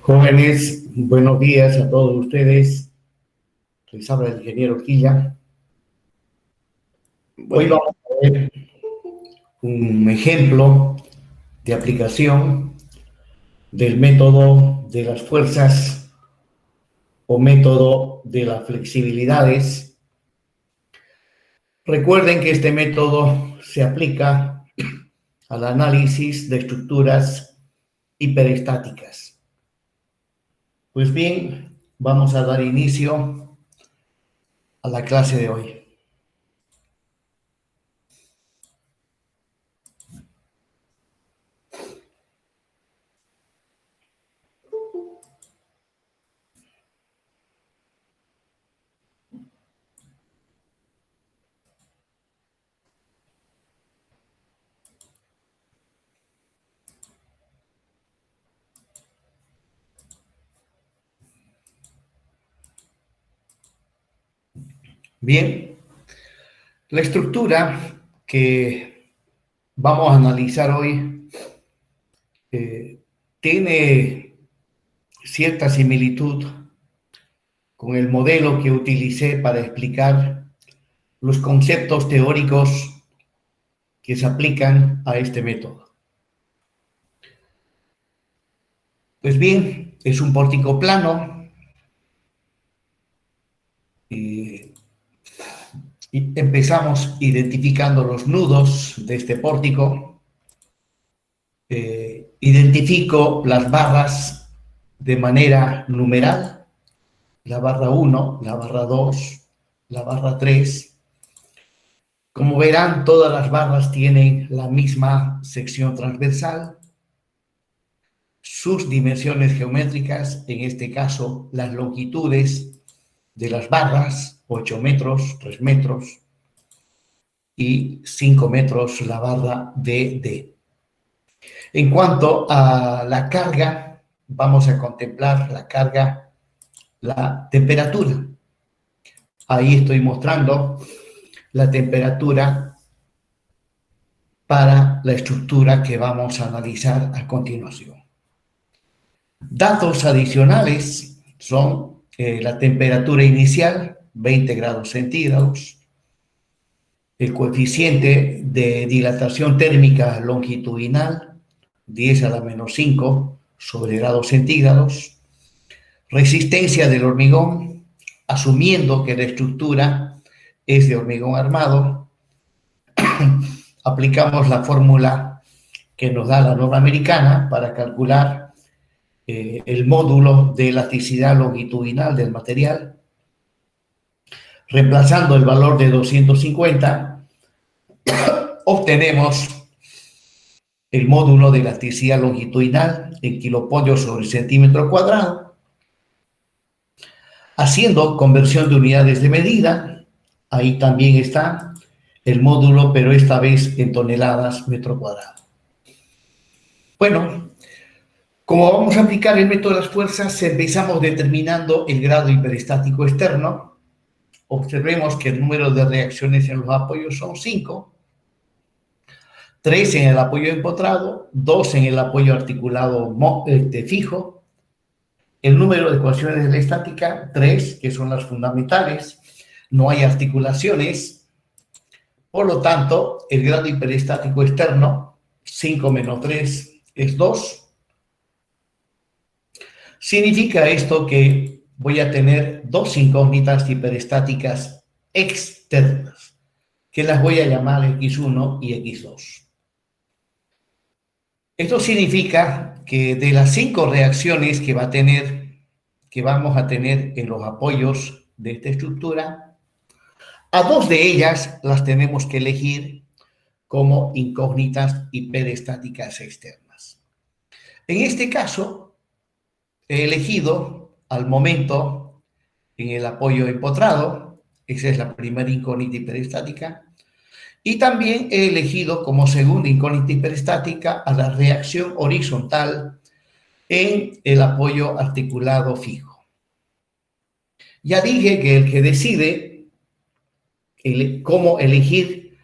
Jóvenes, buenos días a todos ustedes. Les habla el ingeniero Quilla. Hoy vamos a ver un ejemplo de aplicación del método de las fuerzas o método de las flexibilidades. Recuerden que este método se aplica al análisis de estructuras hiperestáticas. Pues bien, vamos a dar inicio a la clase de hoy. Bien, la estructura que vamos a analizar hoy tiene cierta similitud con el modelo que utilicé para explicar los conceptos teóricos que se aplican a este método. Pues bien, es un pórtico plano y empezamos identificando los nudos de este pórtico. Identifico las barras de manera numeral, la barra 1, la barra 2, la barra 3. Como verán, todas las barras tienen la misma sección transversal, sus dimensiones geométricas, en este caso las longitudes de las barras, 8 metros, 3 metros y 5 metros la barra DD. En cuanto a la carga, vamos a contemplar la carga, la temperatura. Ahí estoy mostrando la temperatura para la estructura que vamos a analizar a continuación. Datos adicionales son la temperatura inicial, 20 grados centígrados, el coeficiente de dilatación térmica longitudinal, 10 a la menos 5 sobre grados centígrados, resistencia del hormigón, asumiendo que la estructura es de hormigón armado, aplicamos la fórmula que nos da la norma americana para calcular el módulo de elasticidad longitudinal del material. Reemplazando el valor de 250, obtenemos el módulo de elasticidad longitudinal en kilopollos sobre centímetro cuadrado. Haciendo conversión de unidades de medida, ahí también está el módulo, pero esta vez en toneladas metro cuadrado. Bueno, como vamos a aplicar el método de las fuerzas, empezamos determinando el grado hiperestático externo. Observemos que el número de reacciones en los apoyos son 5, 3 en el apoyo empotrado, 2 en el apoyo articulado fijo, el número de ecuaciones de la estática, 3, que son las fundamentales, no hay articulaciones, por lo tanto, el grado hiperestático externo, 5 menos 3 es 2. Significa esto que voy a tener dos incógnitas hiperestáticas externas, que las voy a llamar X1 y X2. Esto significa que de las 5 reacciones que vamos a tener en los apoyos de esta estructura, a 2 de ellas las tenemos que elegir como incógnitas hiperestáticas externas. En este caso, he elegido al momento en el apoyo empotrado, esa es la primera incógnita hiperestática, y también he elegido como segunda incógnita hiperestática a la reacción horizontal en el apoyo articulado fijo. Ya dije que el que decide cómo elegir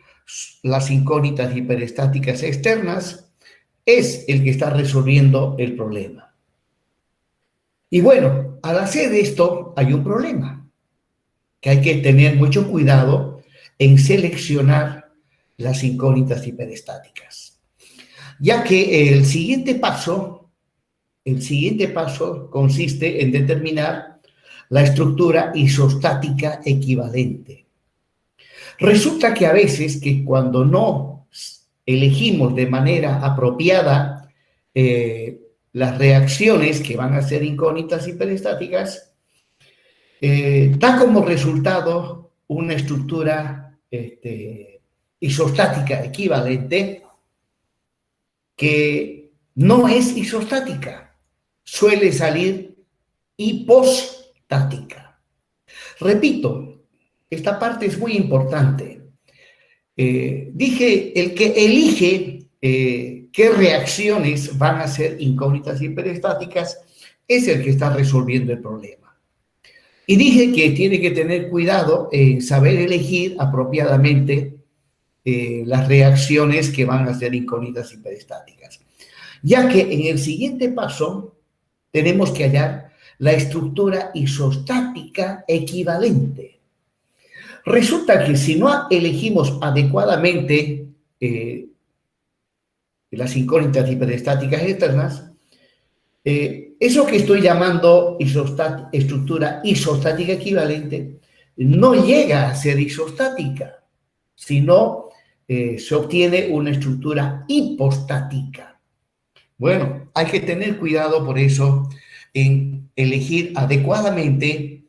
las incógnitas hiperestáticas externas, es el que está resolviendo el problema. Y bueno, al hacer esto hay un problema, que hay que tener mucho cuidado en seleccionar las incógnitas hiperestáticas, ya que el siguiente paso consiste en determinar la estructura isostática equivalente. Resulta que a veces que cuando no elegimos de manera apropiada las reacciones que van a ser incógnitas hiperestáticas, da como resultado una estructura isostática equivalente que no es isostática, suele salir hipostática. Repito, esta parte es muy importante. Dije, el que elige qué reacciones van a ser incógnitas hiperestáticas es el que está resolviendo el problema. Y dije que tiene que tener cuidado en saber elegir apropiadamente las reacciones que van a ser incógnitas hiperestáticas, ya que en el siguiente paso tenemos que hallar la estructura isostática equivalente. Resulta que si no elegimos adecuadamente las incógnitas hiperestáticas externas, eso que estoy llamando estructura isostática equivalente no llega a ser isostática, sino se obtiene una estructura hipostática. Bueno, hay que tener cuidado por eso en elegir adecuadamente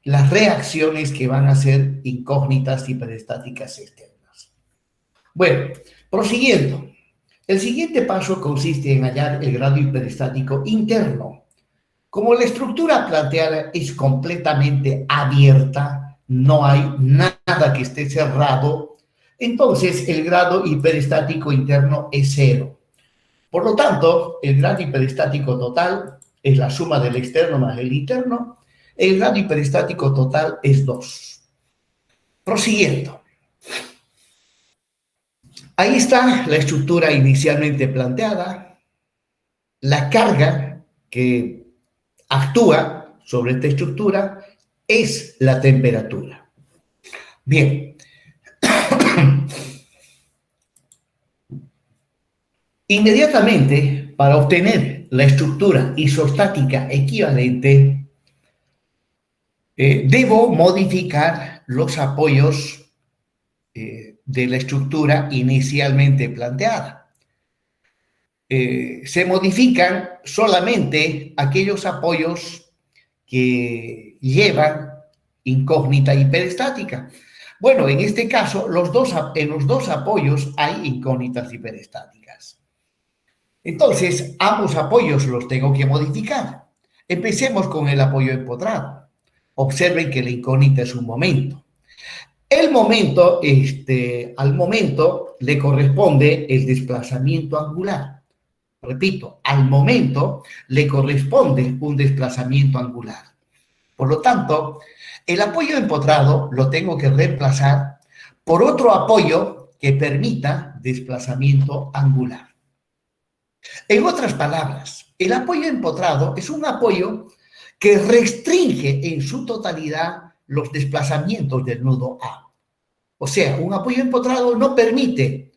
las reacciones que van a ser incógnitas hiperestáticas externas. Bueno, prosiguiendo. El siguiente paso consiste en hallar el grado hiperestático interno. Como la estructura planteada es completamente abierta, no hay nada que esté cerrado, entonces el grado hiperestático interno es 0. Por lo tanto, el grado hiperestático total es la suma del externo más el interno. El grado hiperestático total es 2. Prosiguiendo. Ahí está la estructura inicialmente planteada, la carga que actúa sobre esta estructura es la temperatura. Bien. Inmediatamente, para obtener la estructura isostática equivalente, debo modificar los apoyos de la estructura inicialmente planteada. Se modifican solamente aquellos apoyos que llevan incógnita hiperestática. Bueno, en este caso, en los dos apoyos hay incógnitas hiperestáticas. Entonces, ambos apoyos los tengo que modificar. Empecemos con el apoyo empotrado. Observen que la incógnita es un momento. Al momento le corresponde el desplazamiento angular. Repito, al momento le corresponde un desplazamiento angular. Por lo tanto, el apoyo empotrado lo tengo que reemplazar por otro apoyo que permita desplazamiento angular. En otras palabras, el apoyo empotrado es un apoyo que restringe en su totalidad los desplazamientos del nudo A. O sea, un apoyo empotrado no permite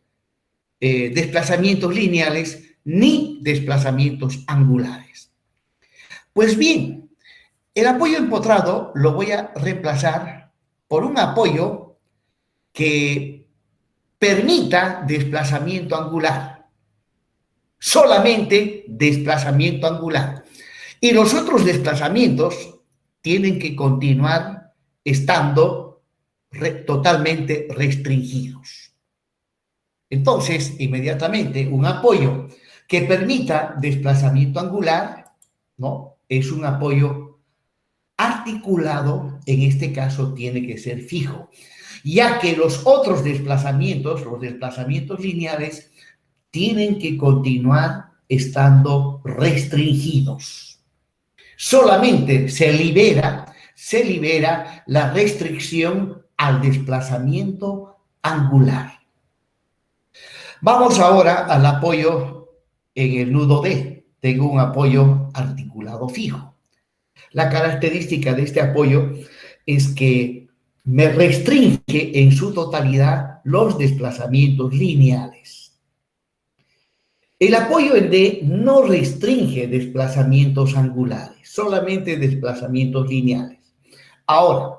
desplazamientos lineales ni desplazamientos angulares. Pues bien, el apoyo empotrado lo voy a reemplazar por un apoyo que permita desplazamiento angular. Solamente desplazamiento angular. Y los otros desplazamientos tienen que continuar estando totalmente restringidos. Entonces, inmediatamente, un apoyo que permita desplazamiento angular, ¿no? Es un apoyo articulado, en este caso tiene que ser fijo, ya que los otros desplazamientos, los desplazamientos lineales, tienen que continuar estando restringidos. Solamente se libera la restricción al desplazamiento angular. Vamos ahora al apoyo en el nudo D. Tengo un apoyo articulado fijo. La característica de este apoyo es que me restringe en su totalidad los desplazamientos lineales. El apoyo en D no restringe desplazamientos angulares, solamente desplazamientos lineales. Ahora,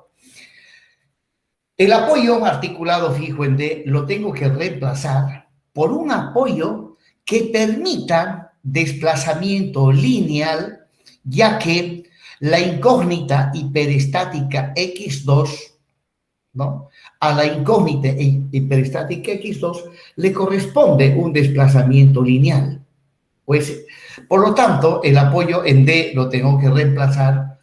el apoyo articulado fijo en D lo tengo que reemplazar por un apoyo que permita desplazamiento lineal, ya que la incógnita hiperestática X2, ¿no? A la incógnita hiperestática X2 le corresponde un desplazamiento lineal. Pues, por lo tanto, el apoyo en D lo tengo que reemplazar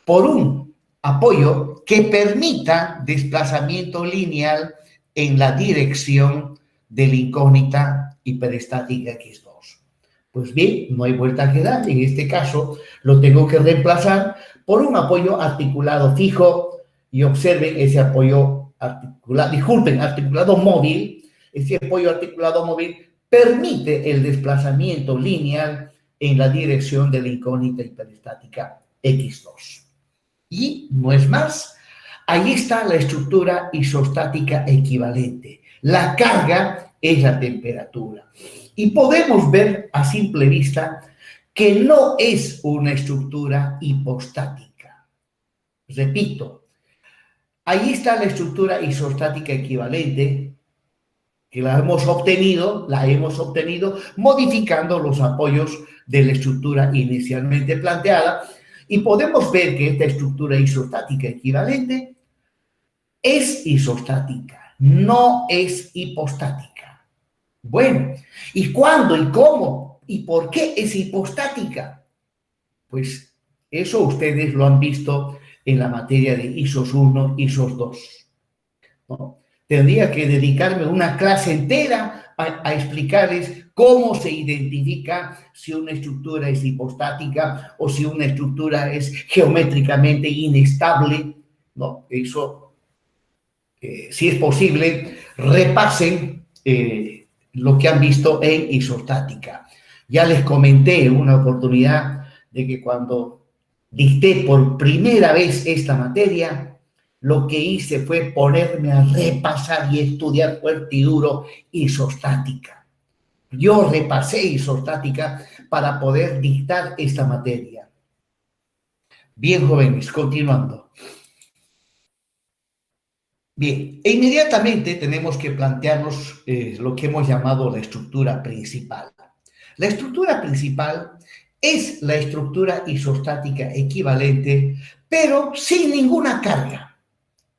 por un apoyo que permita desplazamiento lineal en la dirección de la incógnita hiperestática X2. Pues bien, no hay vuelta que dar. En este caso, lo tengo que reemplazar por un apoyo articulado fijo. Y observen ese apoyo articulado móvil. Ese apoyo articulado móvil permite el desplazamiento lineal en la dirección de la incógnita hiperestática X2. Y no es más, ahí está la estructura isostática equivalente. La carga es la temperatura. Y podemos ver a simple vista que no es una estructura hipostática. Repito, ahí está la estructura isostática equivalente que la hemos obtenido modificando los apoyos de la estructura inicialmente planteada, y podemos ver que esta estructura isostática equivalente es isostática, no es hipostática. Bueno, ¿y cuándo y cómo y por qué es hipostática? Pues eso ustedes lo han visto en la materia de ISOS 1, ISOS 2, ¿no? Tendría que dedicarme una clase entera a explicarles cómo se identifica si una estructura es hipostática o si una estructura es geométricamente inestable, ¿no? Eso, si es posible, repasen lo que han visto en isostática. Ya les comenté en una oportunidad de que cuando dicté por primera vez esta materia, lo que hice fue ponerme a repasar y estudiar fuerte y duro isostática. Yo repasé isostática para poder dictar esta materia. Bien, jóvenes, continuando. Bien, e inmediatamente tenemos que plantearnos lo que hemos llamado la estructura principal. La estructura principal es la estructura isostática equivalente, pero sin ninguna carga.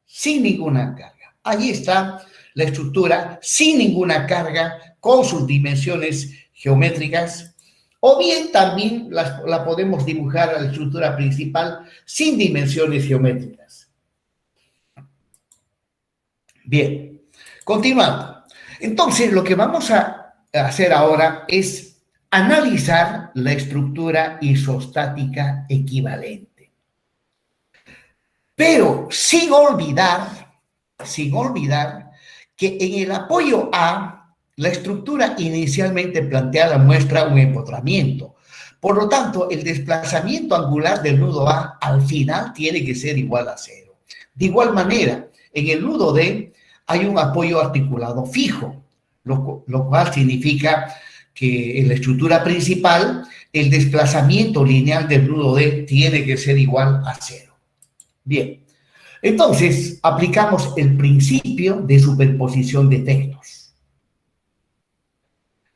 Sin ninguna carga. Ahí está la estructura sin ninguna carga, con sus dimensiones geométricas, o bien también la podemos dibujar a la estructura principal sin dimensiones geométricas. Bien, continuando. Entonces, lo que vamos a hacer ahora es analizar la estructura isostática equivalente. Pero sin olvidar que en el apoyo A, la estructura inicialmente planteada muestra un empotramiento. Por lo tanto, el desplazamiento angular del nudo A al final tiene que ser igual a 0. De igual manera, en el nudo D hay un apoyo articulado fijo, lo cual significa que en la estructura principal el desplazamiento lineal del nudo D tiene que ser igual a 0. Bien, entonces aplicamos el principio de superposición de efectos.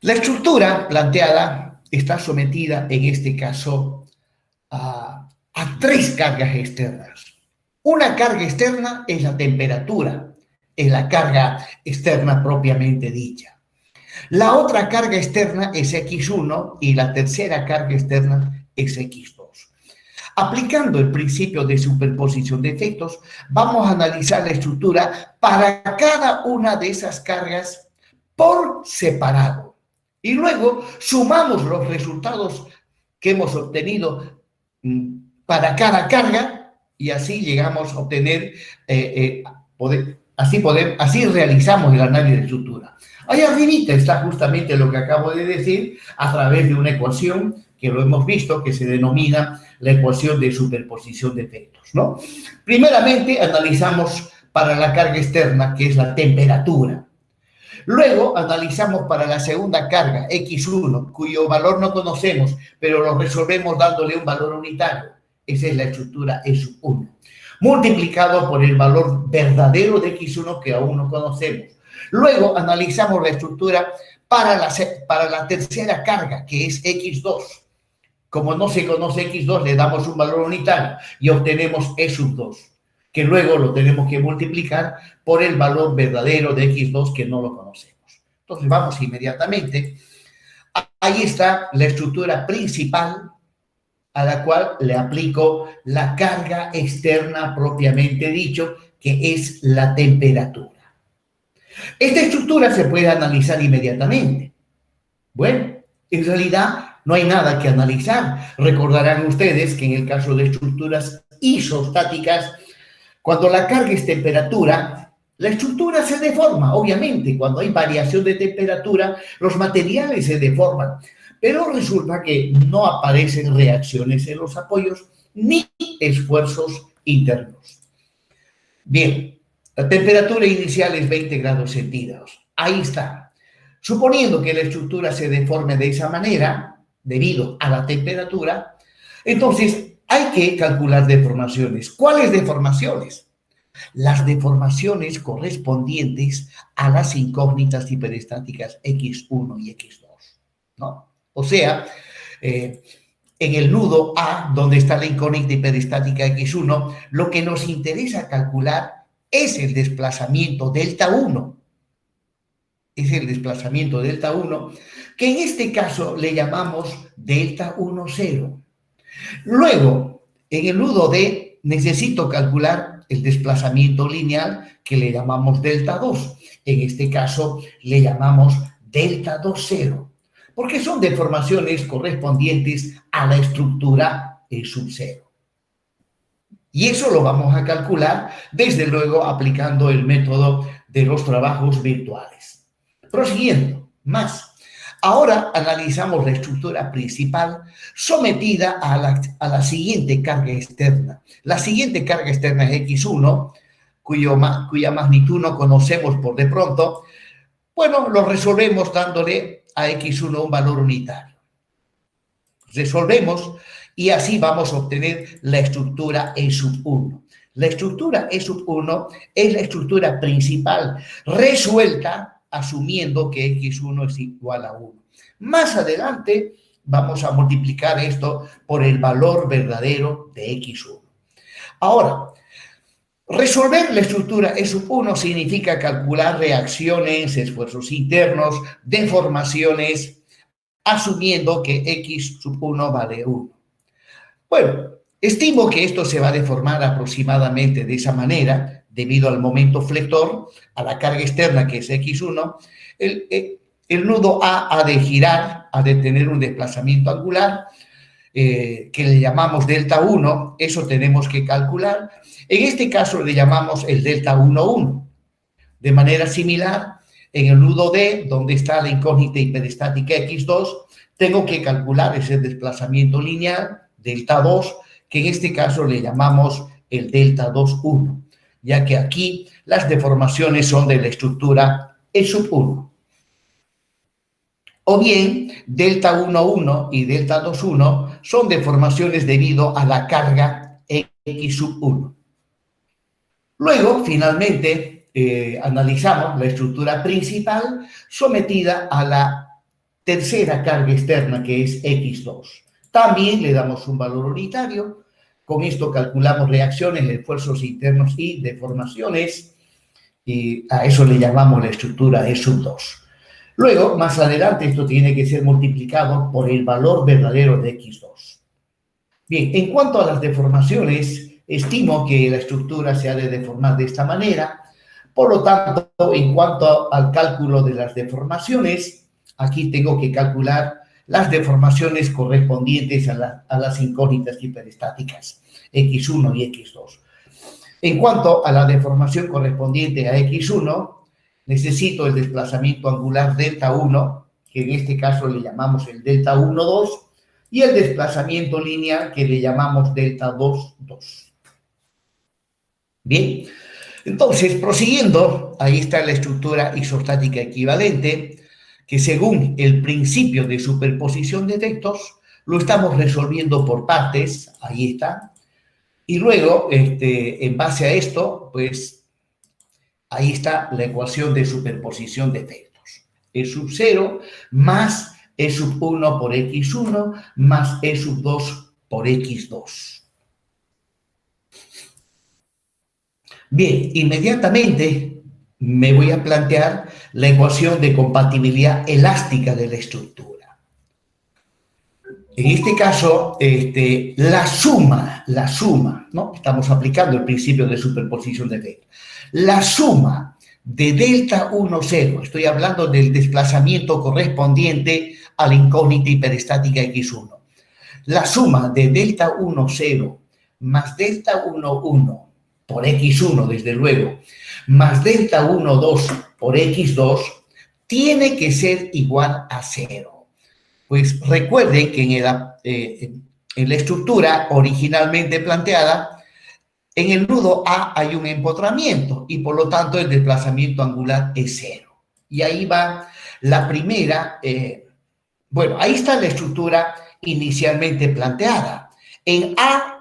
La estructura planteada está sometida en este caso a 3 cargas externas. Una carga externa es la temperatura, es la carga externa propiamente dicha. La otra carga externa es X1 y la tercera carga externa es X2. Aplicando el principio de superposición de efectos, vamos a analizar la estructura para cada una de esas cargas por separado. Y luego sumamos los resultados que hemos obtenido para cada carga y así llegamos a obtener Así realizamos el análisis de estructura. Ahí arribita está justamente lo que acabo de decir a través de una ecuación que lo hemos visto, que se denomina la ecuación de superposición de efectos, ¿no? Primeramente analizamos para la carga externa, que es la temperatura. Luego analizamos para la segunda carga, X1, cuyo valor no conocemos, pero lo resolvemos dándole un valor unitario. Esa es la estructura E1, multiplicado por el valor verdadero de X1 que aún no conocemos. Luego analizamos la estructura para la tercera carga, que es X2. Como no se conoce X2, le damos un valor unitario y obtenemos E2, que luego lo tenemos que multiplicar por el valor verdadero de X2 que no lo conocemos. Entonces vamos inmediatamente. Ahí está la estructura principal a la cual le aplico la carga externa propiamente dicho, que es la temperatura. Esta estructura se puede analizar inmediatamente. Bueno, en realidad no hay nada que analizar. Recordarán ustedes que en el caso de estructuras isostáticas, cuando la carga es temperatura, la estructura se deforma, obviamente. Cuando hay variación de temperatura, los materiales se deforman. Pero resulta que no aparecen reacciones en los apoyos ni esfuerzos internos. Bien, la temperatura inicial es 20 grados centígrados. Ahí está. Suponiendo que la estructura se deforme de esa manera, debido a la temperatura, entonces hay que calcular deformaciones. ¿Cuáles deformaciones? Las deformaciones correspondientes a las incógnitas hiperestáticas X1 y X2, ¿no? O sea, en el nudo A, donde está la incógnita hiperestática X1, lo que nos interesa calcular es el desplazamiento delta 1. Es el desplazamiento delta 1, que en este caso le llamamos delta 1, 0. Luego, en el nudo D, necesito calcular el desplazamiento lineal, que le llamamos delta 2. En este caso, le llamamos delta 2, 0. Porque son deformaciones correspondientes a la estructura E sub 0. Y eso lo vamos a calcular, desde luego, aplicando el método de los trabajos virtuales. Prosiguiendo, más. Ahora analizamos la estructura principal sometida a la siguiente carga externa. La siguiente carga externa es X1, cuya magnitud no conocemos por de pronto. Bueno, lo resolvemos dándole a X1 un valor unitario. Resolvemos y así vamos a obtener la estructura E sub 1. La estructura E sub 1 es la estructura principal resuelta asumiendo que X1 es igual a 1. Más adelante vamos a multiplicar esto por el valor verdadero de X1. Ahora, resolver la estructura E sub 1 significa calcular reacciones, esfuerzos internos, deformaciones, asumiendo que X sub 1 vale 1. Bueno, estimo que esto se va a deformar aproximadamente de esa manera, debido al momento flector, a la carga externa que es X1, el nudo A ha de girar, ha de tener un desplazamiento angular, que le llamamos delta 1, eso tenemos que calcular. En este caso le llamamos el delta 1, 1. De manera similar, en el nudo D, donde está la incógnita hiperestática X2, tengo que calcular ese desplazamiento lineal, delta 2, que en este caso le llamamos el delta 2, 1, ya que aquí las deformaciones son de la estructura E sub 1. O bien, delta 1, 1 y delta 2, 1 son deformaciones debido a la carga X sub 1. Luego, finalmente, analizamos la estructura principal sometida a la tercera carga externa, que es X2. También le damos un valor unitario. Con esto calculamos reacciones, esfuerzos internos y deformaciones. Y a eso le llamamos la estructura E sub 2. Luego, más adelante, esto tiene que ser multiplicado por el valor verdadero de X2. Bien, en cuanto a las deformaciones, estimo que la estructura se ha de deformar de esta manera. Por lo tanto, en cuanto al cálculo de las deformaciones, aquí tengo que calcular las deformaciones correspondientes a las incógnitas hiperestáticas X1 y X2. En cuanto a la deformación correspondiente a X1, necesito el desplazamiento angular delta 1, que en este caso le llamamos el delta 1, 2, y el desplazamiento lineal que le llamamos delta 2, 2. Bien, entonces, prosiguiendo, ahí está la estructura isostática equivalente, que según el principio de superposición de efectos, lo estamos resolviendo por partes, ahí está, y luego, en base a esto, pues, ahí está la ecuación de superposición de efectos. E sub 0 más E sub 1 por X1 más E sub 2 por X2. Bien, inmediatamente me voy a plantear la ecuación de compatibilidad elástica de la estructura. En este caso, la suma, ¿no? Estamos aplicando el principio de superposición de efectos. La suma de delta 1, 0, estoy hablando del desplazamiento correspondiente a la incógnita hiperestática X1. La suma de delta 1, 0 más delta 1, 1 por X1, desde luego, más delta 1, 2 por X2, tiene que ser igual a 0. Pues recuerden que en la estructura originalmente planteada, en el nudo A hay un empotramiento y por lo tanto el desplazamiento angular es 0. Y ahí va la primera, bueno, ahí está la estructura inicialmente planteada. En A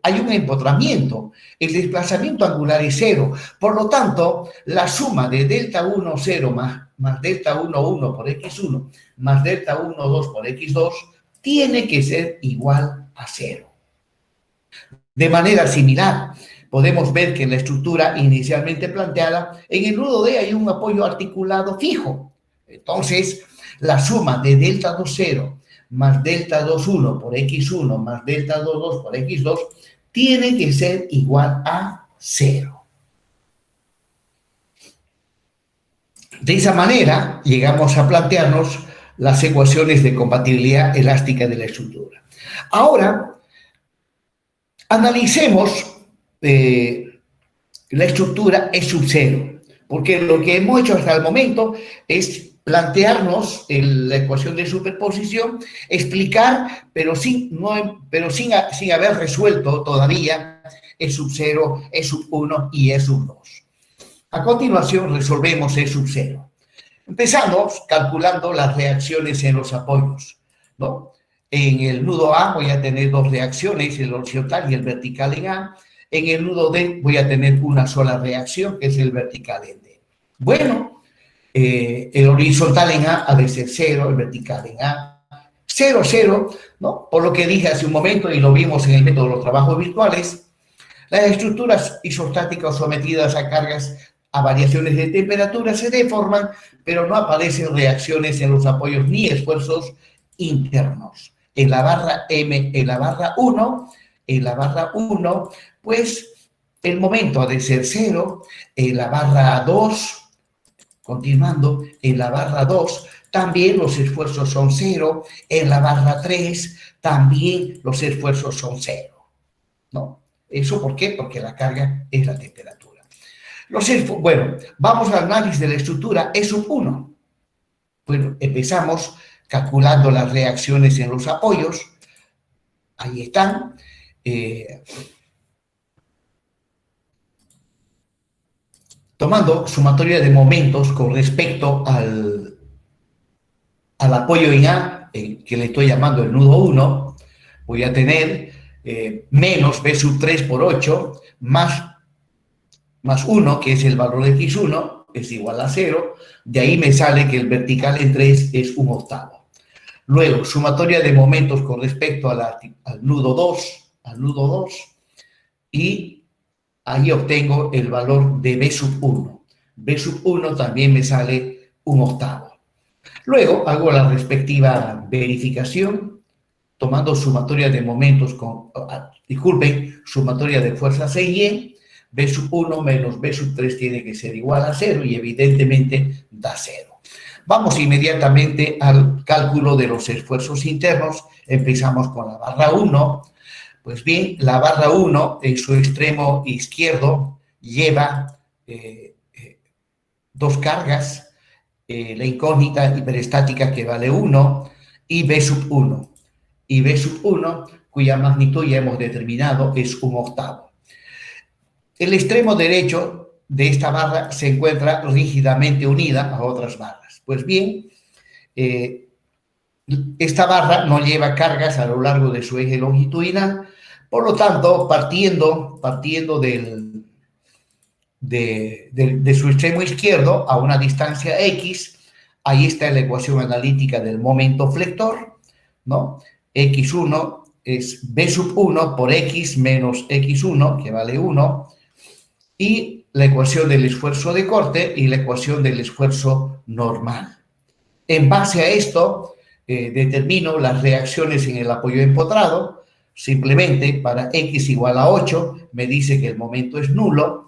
hay un empotramiento, el desplazamiento angular es 0, por lo tanto, la suma de delta 1, 0 más delta 1, 1 por X1 más delta 1, 2 por X2 tiene que ser igual a 0. De manera similar, podemos ver que en la estructura inicialmente planteada, en el nudo D hay un apoyo articulado fijo. Entonces, la suma de delta 2, 0 más delta 2, 1 por X1 más delta 2, 2 por X2 tiene que ser igual a 0. De esa manera, llegamos a plantearnos las ecuaciones de compatibilidad elástica de la estructura. Ahora, analicemos la estructura E sub 0, porque lo que hemos hecho hasta el momento es plantearnos la ecuación de superposición, explicar, pero sin haber resuelto todavía E sub 0, E sub 1 y E sub 2. A continuación resolvemos E sub 0. Empezamos calculando las reacciones en los apoyos, ¿no? En el nudo A voy a tener dos reacciones, el horizontal y el vertical en A. En el nudo D voy a tener una sola reacción, que es el vertical en D. Bueno, el horizontal en A ha de ser 0, el vertical en A 0, 0, ¿no? Por lo que dije hace un momento y lo vimos en el método de los trabajos virtuales, las estructuras isostáticas sometidas a cargas a variaciones de temperatura se deforman, pero no aparecen reacciones en los apoyos ni esfuerzos internos. En la barra M, en la barra 1, pues el momento ha de ser 0, en la barra 2, continuando, en la barra 2 también los esfuerzos son 0, en la barra 3 también los esfuerzos son 0, ¿no? ¿Eso por qué? Porque la carga es la temperatura. Bueno, vamos al análisis de la estructura E sub 1. Bueno, empezamos calculando las reacciones en los apoyos. Ahí están. Tomando sumatoria de momentos con respecto al apoyo en A, que le estoy llamando el nudo 1, voy a tener menos B sub 3 por 8, más 1, que es el valor de X1, es igual a 0. De ahí me sale que el vertical en 3 es 1/8. Luego, sumatoria de momentos con respecto al nudo 2, y ahí obtengo el valor de B sub 1. B sub 1 también me sale 1/8. Luego hago la respectiva verificación, tomando sumatoria de momentos sumatoria de fuerzas E y E. B sub 1 menos B sub 3 tiene que ser igual a 0 y evidentemente da 0. Vamos inmediatamente al cálculo de los esfuerzos internos. Empezamos con la barra 1. Pues bien, la barra 1 en su extremo izquierdo lleva dos cargas, la incógnita hiperestática que vale 1 y B sub 1. Y B sub 1, cuya magnitud ya hemos determinado es 1/8. El extremo derecho de esta barra se encuentra rígidamente unida a otras barras. Pues bien, esta barra no lleva cargas a lo largo de su eje longitudinal, por lo tanto, partiendo de su extremo izquierdo a una distancia X, ahí está la ecuación analítica del momento flector, ¿no? X1 es B sub 1 por X menos X1, que vale 1, y la ecuación del esfuerzo de corte y la ecuación del esfuerzo normal. En base a esto, determino las reacciones en el apoyo empotrado. Simplemente para X igual a 8 me dice que el momento es nulo.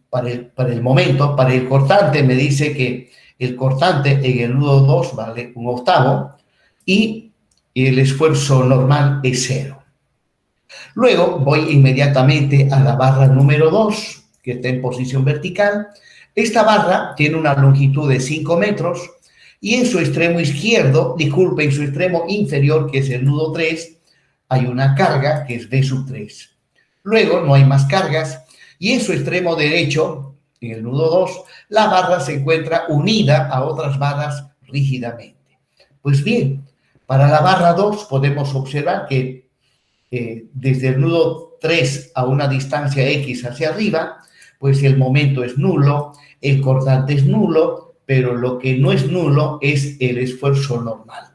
Para el cortante me dice que el cortante en el nudo 2 vale 1/8 y el esfuerzo normal es 0. Luego voy inmediatamente a la barra número 2, que está en posición vertical. Esta barra tiene una longitud de 5 metros y en su extremo izquierdo, disculpe, en su extremo inferior, que es el nudo 3, hay una carga que es B sub 3. Luego no hay más cargas y en su extremo derecho, en el nudo 2, la barra se encuentra unida a otras barras rígidamente. Pues bien, para la barra 2 podemos observar que desde el nudo 3 a una distancia X hacia arriba, pues el momento es nulo, el cortante es nulo, pero lo que no es nulo es el esfuerzo normal.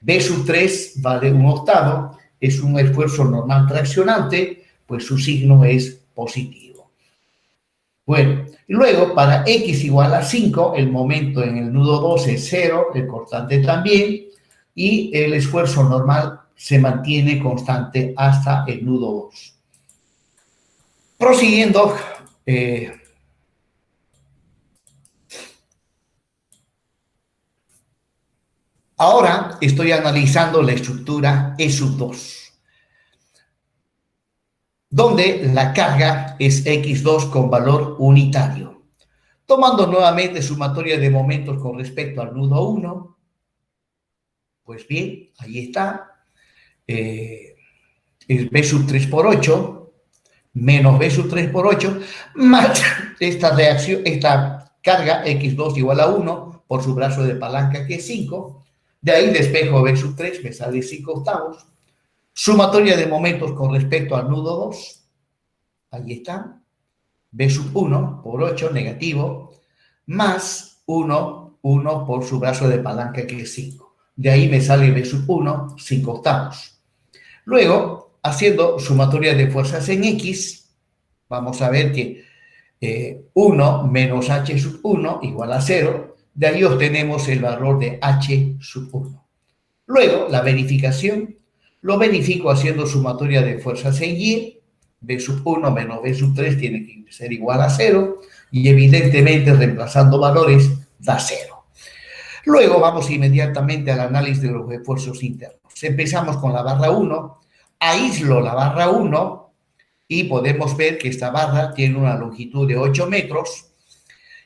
B sub 3 vale 1/8, es un esfuerzo normal traccionante, pues su signo es positivo. Bueno, luego para X igual a 5, el momento en el nudo 2 es 0, el cortante también, y el esfuerzo normal se mantiene constante hasta el nudo 2. Prosiguiendo, ahora estoy analizando la estructura E sub 2, donde la carga es X2 con valor unitario. Tomando nuevamente sumatoria de momentos con respecto al nudo 1, pues bien, ahí está. Es B sub 3 por 8, menos B sub 3 por 8, más esta carga X2 igual a 1 por su brazo de palanca que es 5. De ahí despejo B sub 3, me sale 5/8. Sumatoria de momentos con respecto al nudo 2, ahí está. B sub 1 por 8 negativo, más 1 por su brazo de palanca que es 5. De ahí me sale B sub 1, 5/8. Luego, haciendo sumatoria de fuerzas en X, vamos a ver que 1 menos H sub 1 igual a 0. De ahí obtenemos el valor de H sub 1. Luego, la verificación, lo verifico haciendo sumatoria de fuerzas en Y. B sub 1 menos B sub 3 tiene que ser igual a 0. Y evidentemente, reemplazando valores, da 0. Luego vamos inmediatamente al análisis de los esfuerzos internos. Empezamos con la barra 1, aíslo la barra 1 y podemos ver que esta barra tiene una longitud de 8 metros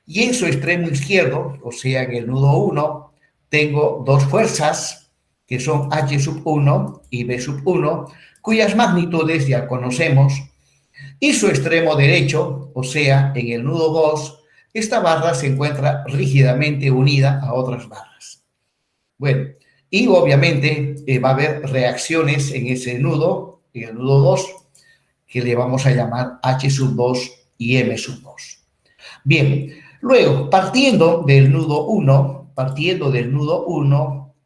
y en su extremo izquierdo, o sea, en el nudo 1, tengo dos fuerzas que son H sub 1 y B sub 1, cuyas magnitudes ya conocemos, y su extremo derecho, o sea, en el nudo 2, esta barra se encuentra rígidamente unida a otras barras. Bueno, y obviamente va a haber reacciones en ese nudo, en el nudo 2, que le vamos a llamar H sub 2 y M sub 2. Bien, luego, partiendo del nudo 1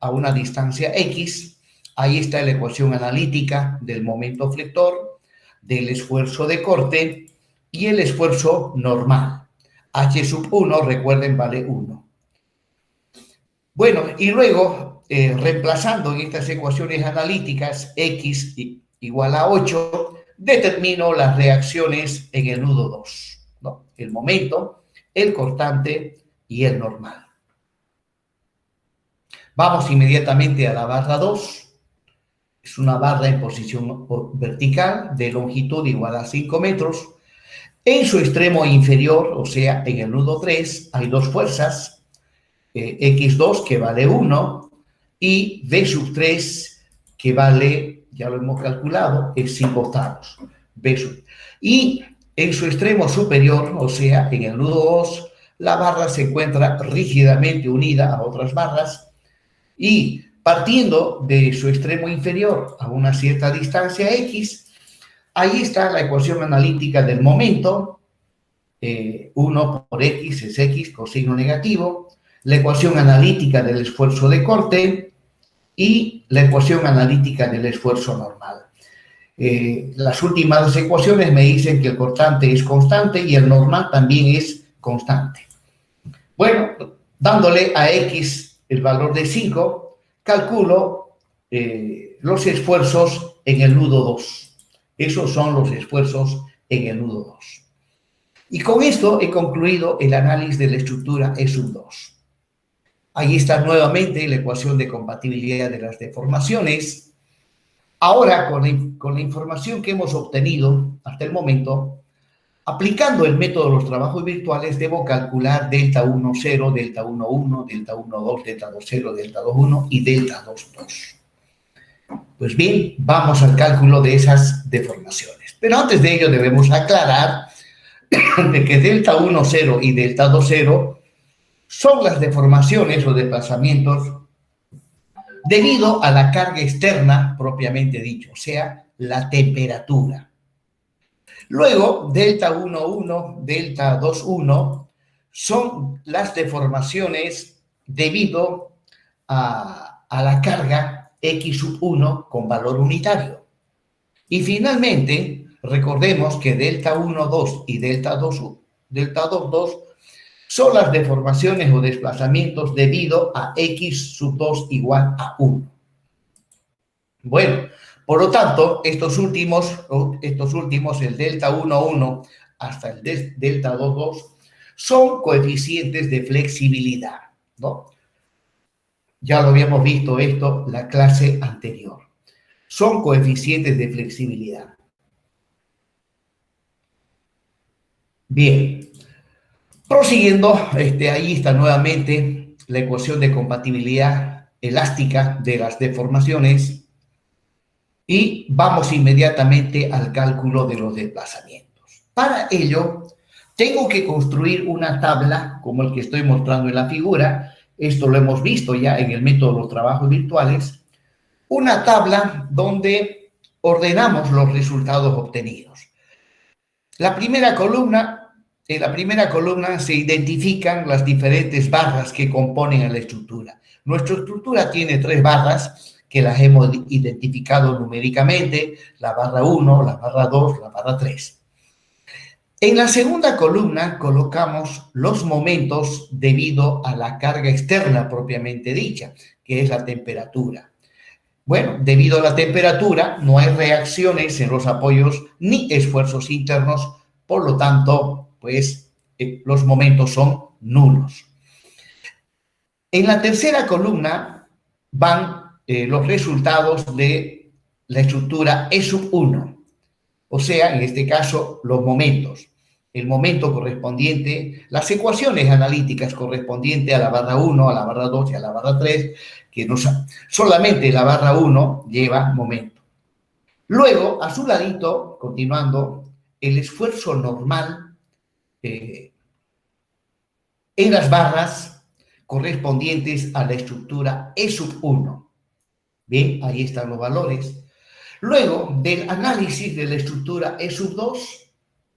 a una distancia X, ahí está la ecuación analítica del momento flector, del esfuerzo de corte y el esfuerzo normal. H sub 1, recuerden, vale 1. Bueno, y luego, reemplazando en estas ecuaciones analíticas X igual a 8, determino las reacciones en el nudo 2, ¿no? El momento, el cortante y el normal. Vamos inmediatamente a la barra 2. Es una barra en posición vertical de longitud igual a 5 metros. En su extremo inferior, o sea, en el nudo 3, hay dos fuerzas, X2 que vale 1 y V sub 3 que vale, ya lo hemos calculado, es 5 octavos. Y en su extremo superior, o sea, en el nudo 2, la barra se encuentra rígidamente unida a otras barras y partiendo de su extremo inferior a una cierta distancia X, ahí está la ecuación analítica del momento. 1 por X es X con signo negativo, la ecuación analítica del esfuerzo de corte y la ecuación analítica del esfuerzo normal. Las últimas dos ecuaciones me dicen que el cortante es constante y el normal también es constante. Bueno, dándole a X el valor de 5, calculo los esfuerzos en el nudo 2. Esos son los esfuerzos en el nudo 2. Y con esto he concluido el análisis de la estructura E sub 2. Ahí está nuevamente la ecuación de compatibilidad de las deformaciones. Ahora, con la información que hemos obtenido hasta el momento, aplicando el método de los trabajos virtuales, debo calcular delta 1, 0, delta 1, 1, delta 1, 2, delta 2, 0, delta 2, 1 y delta 2, 2. Pues bien, vamos al cálculo de esas deformaciones. Pero antes de ello debemos aclarar de que delta 1, 0 y delta 2, 0 son las deformaciones o desplazamientos debido a la carga externa propiamente dicho, o sea, la temperatura. Luego, delta 1, 1, delta 2, 1 son las deformaciones debido a la carga X sub 1 con valor unitario. Y finalmente, recordemos que delta 1, 2 y delta 2, 2 son las deformaciones o desplazamientos debido a X sub 2 igual a 1. Bueno, por lo tanto, estos últimos, el delta 1, 1 hasta el delta 2, 2, son coeficientes de flexibilidad, ¿no? Ya lo habíamos visto esto en la clase anterior. Son coeficientes de flexibilidad. Bien. Prosiguiendo, ahí está nuevamente la ecuación de compatibilidad elástica de las deformaciones y vamos inmediatamente al cálculo de los desplazamientos. Para ello, tengo que construir una tabla como el que estoy mostrando en la figura. Esto lo hemos visto ya en el método de los trabajos virtuales. Una tabla donde ordenamos los resultados obtenidos. En la primera columna se identifican las diferentes barras que componen a la estructura. Nuestra estructura tiene 3 barras que las hemos identificado numéricamente, la barra 1, la barra 2, la barra 3. En la segunda columna colocamos los momentos debido a la carga externa propiamente dicha, que es la temperatura. Bueno, debido a la temperatura no hay reacciones en los apoyos ni esfuerzos internos, por lo tanto, pues los momentos son nulos. En la tercera columna van los resultados de la estructura E sub 1, o sea, en este caso, los momentos. El momento correspondiente, las ecuaciones analíticas correspondientes a la barra 1, a la barra 2 y a la barra 3, que solamente la barra 1 lleva momento. Luego, a su ladito, continuando, el esfuerzo normal en las barras correspondientes a la estructura E sub 1. Bien, ahí están los valores. Luego del análisis de la estructura E sub 2,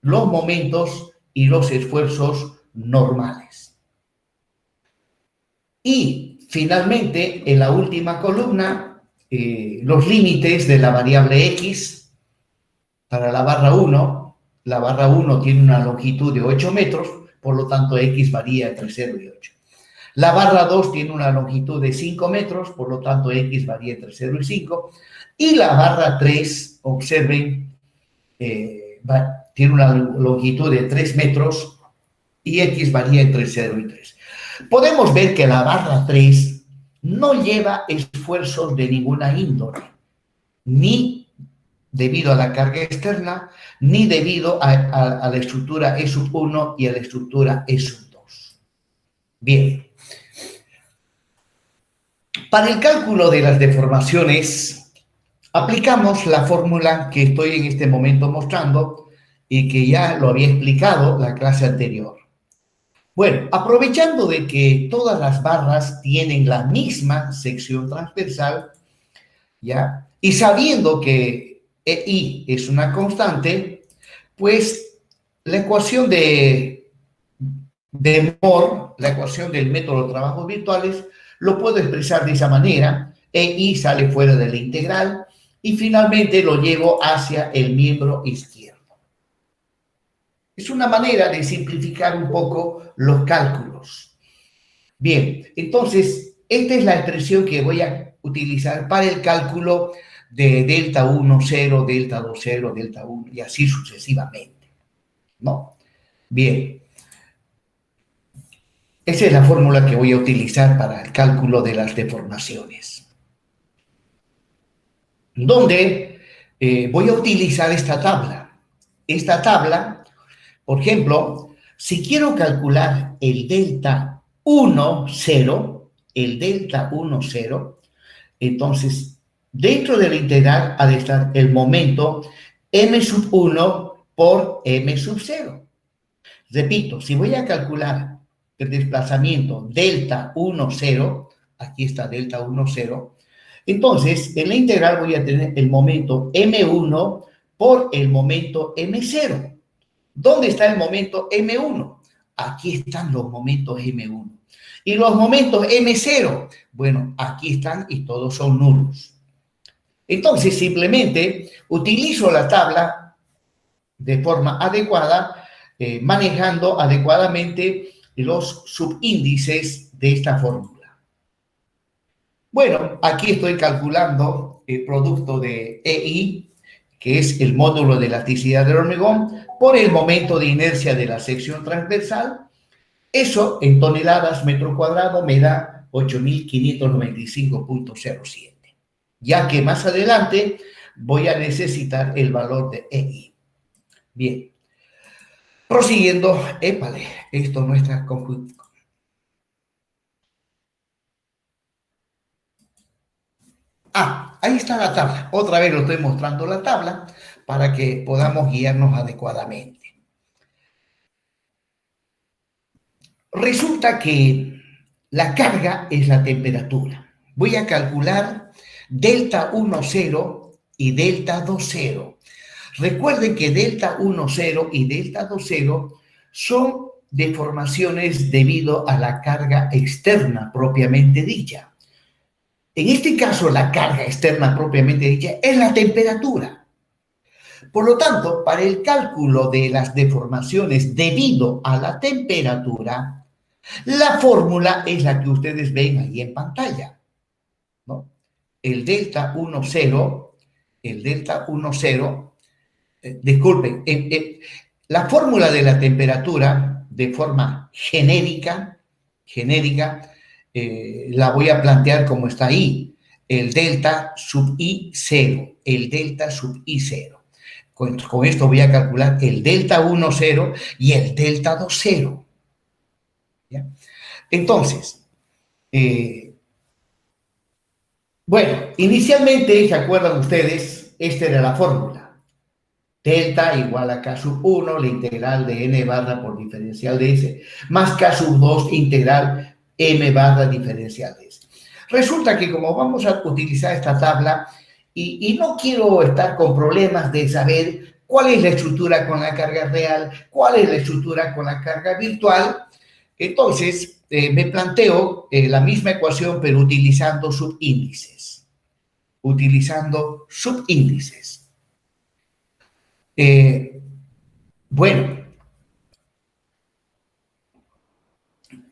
los momentos y los esfuerzos normales. Y finalmente, en la última columna, los límites de la variable X para la barra 1. La barra 1 tiene una longitud de 8 metros, por lo tanto X varía entre 0 y 8. La barra 2 tiene una longitud de 5 metros, por lo tanto X varía entre 0 y 5. Y la barra 3, observen, tiene una longitud de 3 metros y X varía entre 0 y 3. Podemos ver que la barra 3 no lleva esfuerzos de ninguna índole. ni debido a la carga externa, ni debido a la estructura E sub 1 y a la estructura E sub 2. Bien. Para el cálculo de las deformaciones, aplicamos la fórmula que estoy en este momento mostrando y que ya lo había explicado la clase anterior. Bueno, aprovechando de que todas las barras tienen la misma sección transversal, ¿ya? Y sabiendo que EI es una constante, pues la ecuación de Moore, la ecuación del método de trabajos virtuales, lo puedo expresar de esa manera. EI sale fuera de la integral y finalmente lo llevo hacia el miembro izquierdo. Es una manera de simplificar un poco los cálculos. Bien, entonces, esta es la expresión que voy a utilizar para el cálculo de delta 1, 0, delta 2, 0, delta 1 y así sucesivamente, ¿no? Bien. Esa es la fórmula que voy a utilizar para el cálculo de las deformaciones. Donde voy a utilizar esta tabla. Esta tabla, por ejemplo, si quiero calcular el delta 1, 0, entonces dentro de la integral ha de estar el momento m sub 1 por m sub 0. Repito, si voy a calcular el desplazamiento delta 1, 0, aquí está delta 1, 0, entonces en la integral voy a tener el momento m1 por el momento m0. ¿Dónde está el momento m1? Aquí están los momentos m1. ¿Y los momentos m0? Bueno, aquí están y todos son nulos. Entonces simplemente utilizo la tabla de forma adecuada, manejando adecuadamente los subíndices de esta fórmula. Bueno, aquí estoy calculando el producto de EI, que es el módulo de elasticidad del hormigón, por el momento de inercia de la sección transversal. Eso en toneladas metro cuadrado me da 8.595.07, ya que más adelante voy a necesitar el valor de EI. Bien. Prosiguiendo, épale, esto no está conjunto. Ahí está la tabla. Otra vez lo estoy mostrando la tabla para que podamos guiarnos adecuadamente. Resulta que la carga es la temperatura. Voy a calcular delta 1, 0 y delta 2, 0. Recuerden que delta 1, 0 y delta 2, 0 son deformaciones debido a la carga externa propiamente dicha. En este caso, la carga externa propiamente dicha es la temperatura. Por lo tanto, para el cálculo de las deformaciones debido a la temperatura, la fórmula es la que ustedes ven ahí en pantalla, ¿no? El delta 1, 0, disculpen, la fórmula de la temperatura de forma genérica, la voy a plantear como está ahí, el delta sub I 0, el delta sub I 0. Con esto voy a calcular el delta 1, 0 y el delta 2, 0. ¿Ya? Entonces, bueno, inicialmente, ¿se acuerdan ustedes? Esta era la fórmula. Delta igual a K sub 1, la integral de n barra por diferencial de S, más K sub 2, integral m barra diferencial de S. Resulta que como vamos a utilizar esta tabla, y no quiero estar con problemas de saber cuál es la estructura con la carga real, cuál es la estructura con la carga virtual, entonces me planteo la misma ecuación, pero utilizando subíndices. Bueno,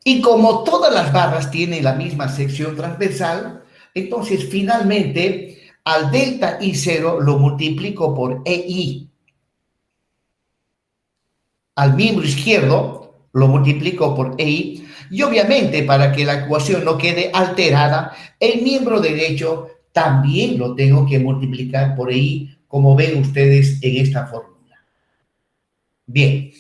y como todas las barras tienen la misma sección transversal, entonces finalmente al delta I0 lo multiplico por EI. Al miembro izquierdo lo multiplico por EI. Y obviamente para que la ecuación no quede alterada, el miembro derecho también lo tengo que multiplicar por I, como ven ustedes en esta fórmula. Bien.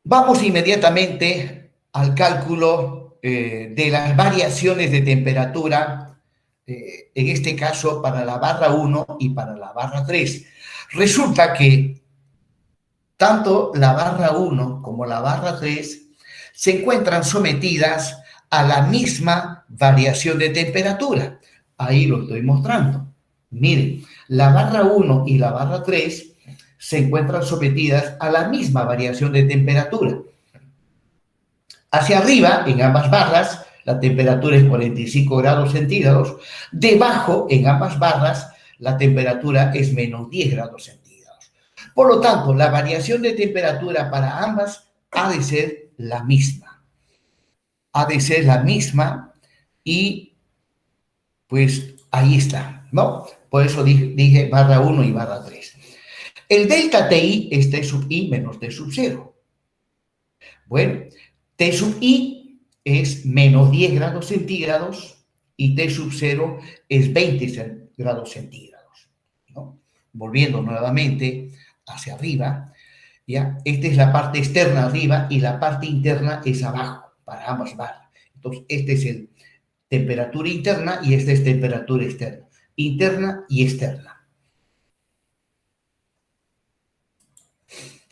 Vamos inmediatamente al cálculo de las variaciones de temperatura, en este caso para la barra 1 y para la barra 3. Resulta que tanto la barra 1 como la barra 3 se encuentran sometidas a la misma variación de temperatura. Ahí lo estoy mostrando. Miren, la barra 1 y la barra 3 se encuentran sometidas a la misma variación de temperatura. Hacia arriba, en ambas barras, la temperatura es 45 grados centígrados. Debajo, en ambas barras, la temperatura es menos 10 grados centígrados. Por lo tanto, la variación de temperatura para ambas ha de ser la misma. Ha de ser la misma y pues ahí está, ¿no? Por eso dije barra 1 y barra 3. El delta TI es T sub I menos T sub 0. Bueno, T sub I es menos 10 grados centígrados y T sub 0 es 20 grados centígrados, ¿no? Volviendo nuevamente hacia arriba, ¿ya? Esta es la parte externa arriba y la parte interna es abajo para ambas barras. Entonces, este es el temperatura interna y esta es temperatura externa. Interna y externa.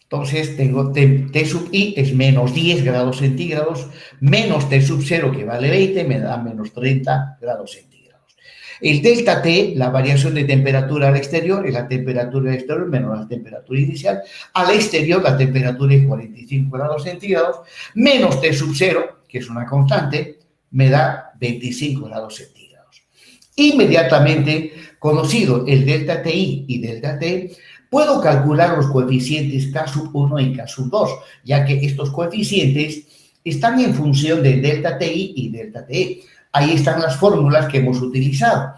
Entonces tengo T sub I es menos 10 grados centígrados, menos T sub 0 que vale 20, me da menos 30 grados centígrados. El delta T, la variación de temperatura al exterior, es la temperatura exterior menos la temperatura inicial. Al exterior la temperatura es 45 grados centígrados, menos T sub 0, que es una constante, me da 25 grados centígrados. Inmediatamente conocido el delta TI y delta T, puedo calcular los coeficientes K sub 1 y K sub 2, ya que estos coeficientes están en función de delta TI y delta TE. Ahí están las fórmulas que hemos utilizado.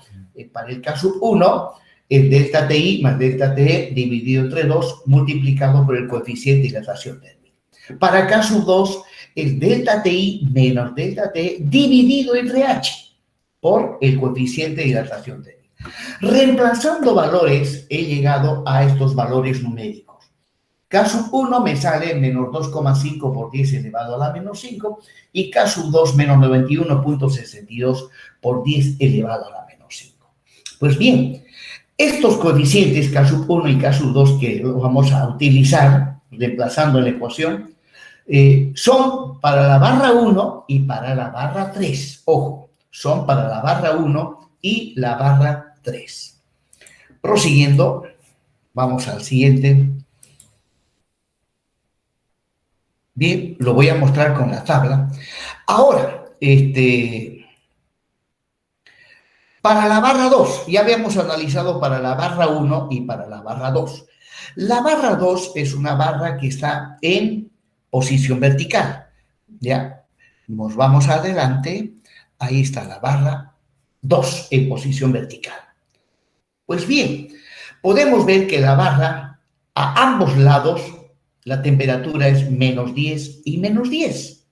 Para el K sub 1, el delta TI más delta TE dividido entre 2 multiplicado por el coeficiente de dilatación térmica. Para K sub 2, es delta TI menos delta TE dividido entre H por el coeficiente de dilatación térmica. Reemplazando valores, he llegado a estos valores numéricos. K sub 1 me sale menos 2,5 por 10 elevado a la menos 5 y K sub 2 menos 91,62 por 10 elevado a la menos 5. Pues bien, estos coeficientes K sub 1 y K sub 2 que los vamos a utilizar reemplazando en la ecuación son para la barra 1 y para la barra 3. Ojo, son para la barra 1 y la barra 3. Prosiguiendo, vamos al siguiente. Bien, lo voy a mostrar con la tabla. Ahora, para la barra 2, ya habíamos analizado para la barra 1 y para la barra 2. La barra 2 es una barra que está en posición vertical. Ya, nos vamos adelante. Ahí está la barra 2 en posición vertical. Pues bien, podemos ver que la barra, a ambos lados, la temperatura es menos 10 y menos 10.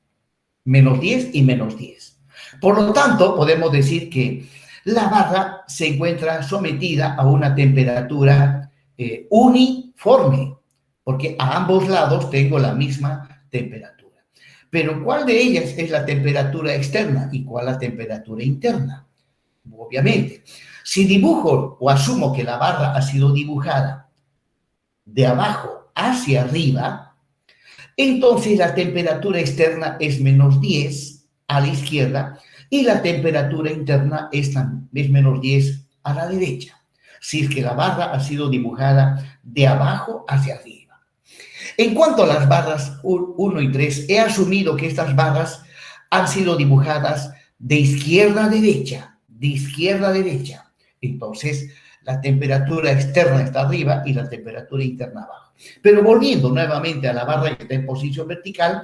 Menos 10 y menos 10. Por lo tanto, podemos decir que la barra se encuentra sometida a una temperatura uniforme, porque a ambos lados tengo la misma temperatura. Pero ¿cuál de ellas es la temperatura externa y cuál la temperatura interna? Obviamente, si dibujo o asumo que la barra ha sido dibujada de abajo hacia arriba, entonces la temperatura externa es menos 10 a la izquierda y la temperatura interna es menos 10 a la derecha, si es que la barra ha sido dibujada de abajo hacia arriba. En cuanto a las barras 1 y 3, he asumido que estas barras han sido dibujadas de izquierda a derecha, de izquierda a derecha. Entonces, la temperatura externa está arriba y la temperatura interna abajo. Pero volviendo nuevamente a la barra que está en posición vertical,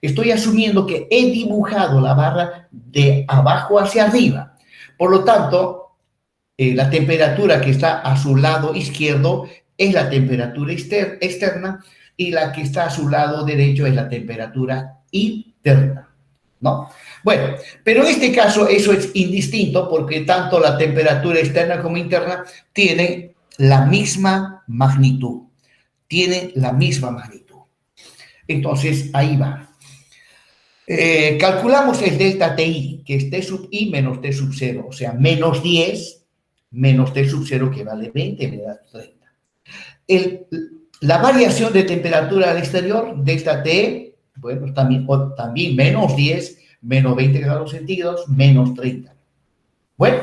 estoy asumiendo que he dibujado la barra de abajo hacia arriba. Por lo tanto, la temperatura que está a su lado izquierdo es la temperatura externa y la que está a su lado derecho es la temperatura interna. ¿no? Bueno, pero en este caso eso es indistinto porque tanto la temperatura externa como interna tienen la misma magnitud, tienen la misma magnitud. Entonces, ahí va. Calculamos el delta TI, que es T sub I menos T sub 0, o sea, menos 10 menos T sub 0, que vale 20, me da 30. La variación de temperatura al exterior, delta T, bueno, también menos 10, menos 20 grados centígrados, menos 30. Bueno,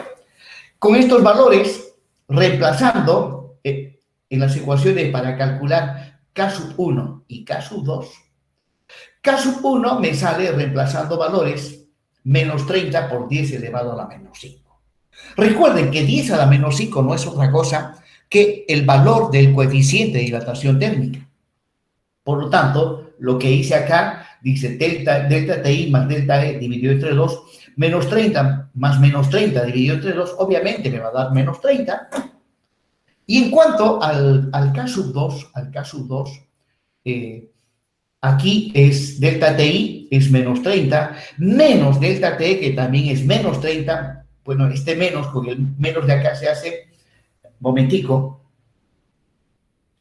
con estos valores, reemplazando en las ecuaciones para calcular K sub 1 y K sub 2, K sub 1 me sale reemplazando valores menos 30 por 10 elevado a la menos 5. Recuerden que 10 a la menos 5 no es otra cosa que el valor del coeficiente de dilatación térmica. Por lo tanto, lo que hice acá, dice delta TI más delta E dividido entre 2, menos 30 más menos 30 dividido entre 2, obviamente me va a dar menos 30. Y en cuanto al K sub 2, aquí es delta TI, es menos 30, menos delta TE, que también es menos 30. Bueno, este menos, con el menos de acá se hace, momentico,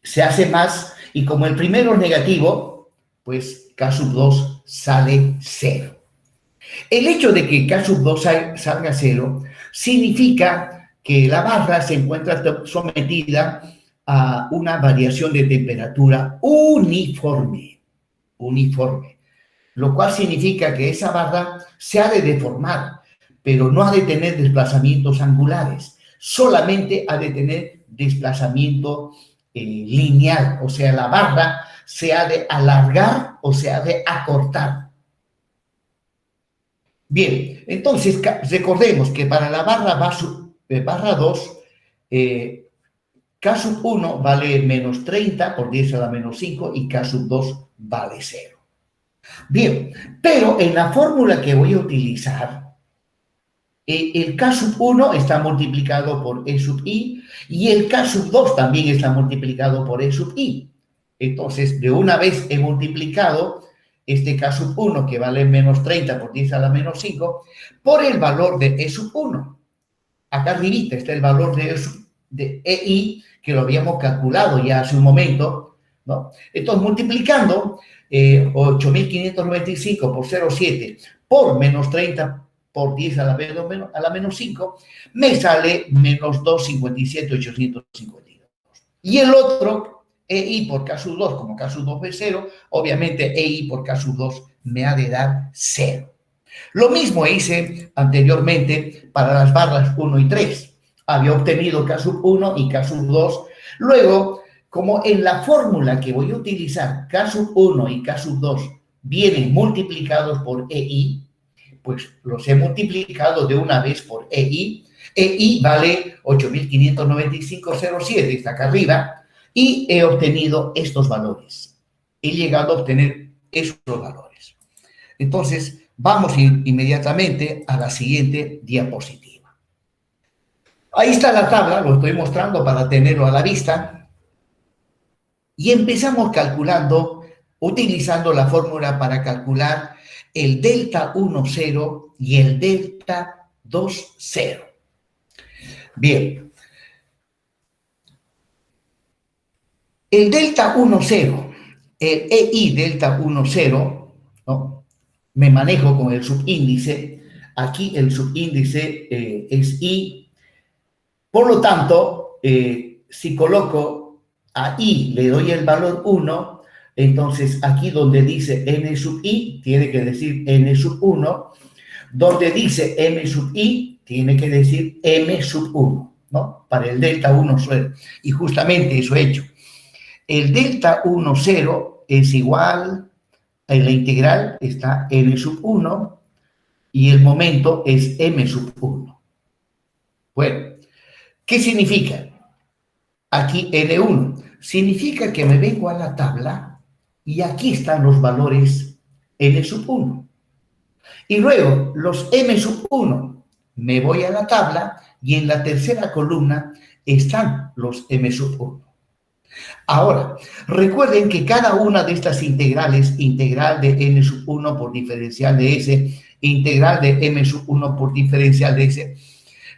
se hace más, y como el primero es negativo, pues K sub 2 sale 0. El hecho de que K sub 2 salga 0 significa que la barra se encuentra sometida a una variación de temperatura uniforme, lo cual significa que esa barra se ha de deformar, pero no ha de tener desplazamientos angulares, solamente ha de tener desplazamiento lineal, o sea, la barra se ha de alargar o se ha de acortar. Bien, entonces recordemos que para la barra 2, K sub 1 vale menos 30 por 10 a la menos 5 y K sub 2 vale 0. Bien, pero en la fórmula que voy a utilizar, el K sub 1 está multiplicado por E sub I y el K sub 2 también está multiplicado por E sub I. Entonces, de una vez he multiplicado este K sub 1, que vale menos 30 por 10 a la menos 5, por el valor de E sub 1. Acá arribita está el valor de EI, que lo habíamos calculado ya hace un momento, ¿no? Entonces, multiplicando 8.595 por 0,7 por menos 30 por 10 a la menos 5, me sale menos 257.852. Y el otro, EI por K sub 2, como K sub 2 es 0, obviamente EI por K sub 2 me ha de dar 0. Lo mismo hice anteriormente para las barras 1 y 3. Había obtenido K sub 1 y K sub 2. Luego, como en la fórmula que voy a utilizar, K sub 1 y K sub 2 vienen multiplicados por EI, pues los he multiplicado de una vez por EI. EI vale 8.595,07, está acá arriba, y he obtenido estos valores. He llegado a obtener estos valores. Entonces, vamos inmediatamente a la siguiente diapositiva. Ahí está la tabla, lo estoy mostrando para tenerlo a la vista. Y empezamos calculando, utilizando la fórmula para calcular el delta 1, 0 y el delta 2, 0. Bien. El delta 1, 0, el EI delta 1, 0, ¿no? Me manejo con el subíndice. Aquí el subíndice es I. Por lo tanto, si coloco a I, le doy el valor 1, entonces aquí donde dice N sub I, tiene que decir N sub 1. Donde dice M sub I, tiene que decir M sub 1, ¿no? Para el delta 1, 0. Y justamente eso he hecho. El delta 1, 0 es igual, en la integral está N sub 1 y el momento es M sub 1. Bueno, ¿qué significa? Aquí N1 significa que me vengo a la tabla y aquí están los valores N sub 1. Y luego los M sub 1, me voy a la tabla y en la tercera columna están los M sub 1. Ahora, recuerden que cada una de estas integrales, integral de n sub 1 por diferencial de s, integral de m sub 1 por diferencial de s,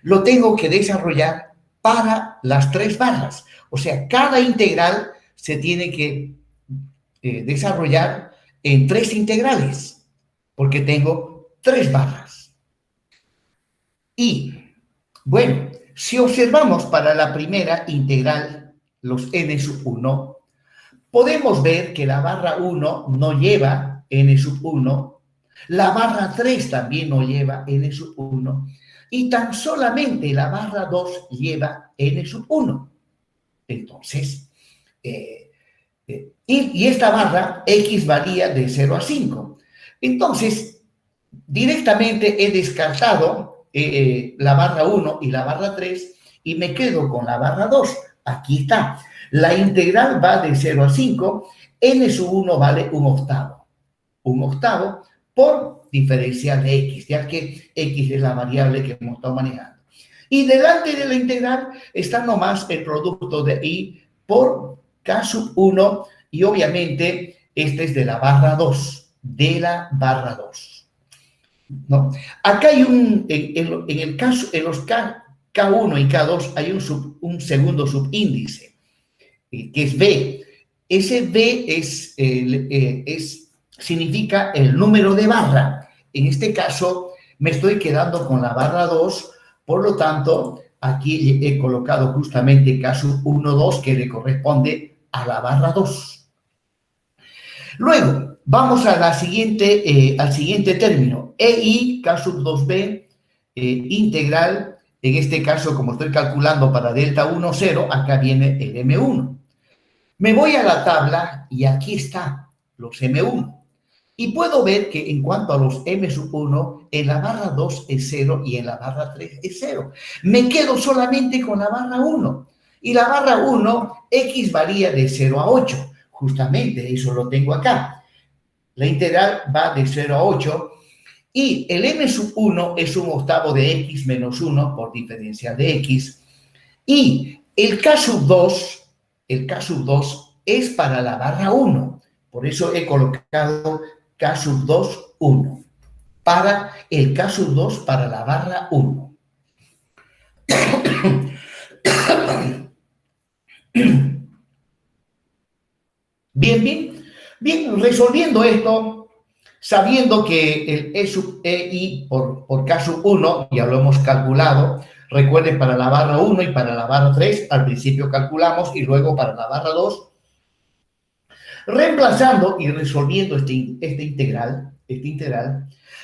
lo tengo que desarrollar para las tres barras. O sea, cada integral se tiene que desarrollar en tres integrales, porque tengo tres barras. Y, bueno, si observamos para la primera integral, los n sub 1, podemos ver que la barra 1 no lleva n sub 1, la barra 3 también no lleva n sub 1, y tan solamente la barra 2 lleva n sub 1. Entonces, y esta barra x varía de 0 a 5. Entonces, directamente he descartado la barra 1 y la barra 3 y me quedo con la barra 2. Aquí está. La integral va de 0 a 5. N sub 1 vale un octavo. Un octavo por diferencial de x, ya que x es la variable que hemos estado manejando. Y delante de la integral está nomás el producto de i por k sub 1 y obviamente este es de la barra 2. De la barra 2. ¿No? Acá hay en el caso, en los K1 y K2 hay un segundo subíndice, que es B. Ese B significa el número de barra. En este caso me estoy quedando con la barra 2, por lo tanto, aquí he colocado justamente K sub 1, 2, que le corresponde a la barra 2. Luego, vamos a al siguiente término, EI, K sub 2B, integral, en este caso, como estoy calculando para delta 1, 0, acá viene el M1. Me voy a la tabla y aquí está los M1. Y puedo ver que en cuanto a los M sub 1, en la barra 2 es 0 y en la barra 3 es 0. Me quedo solamente con la barra 1. Y la barra 1, X varía de 0 a 8. Justamente eso lo tengo acá. La integral va de 0 a 8 y el m sub 1 es un octavo de x menos 1 por diferencial de x. Y el k sub 2 es para la barra 1. Por eso he colocado k sub 2, 1. Para el k sub 2 para la barra 1. Bien, resolviendo esto, sabiendo que el E sub EI por K sub 1, ya lo hemos calculado, recuerden para la barra 1 y para la barra 3, al principio calculamos y luego para la barra 2, reemplazando y resolviendo este integral,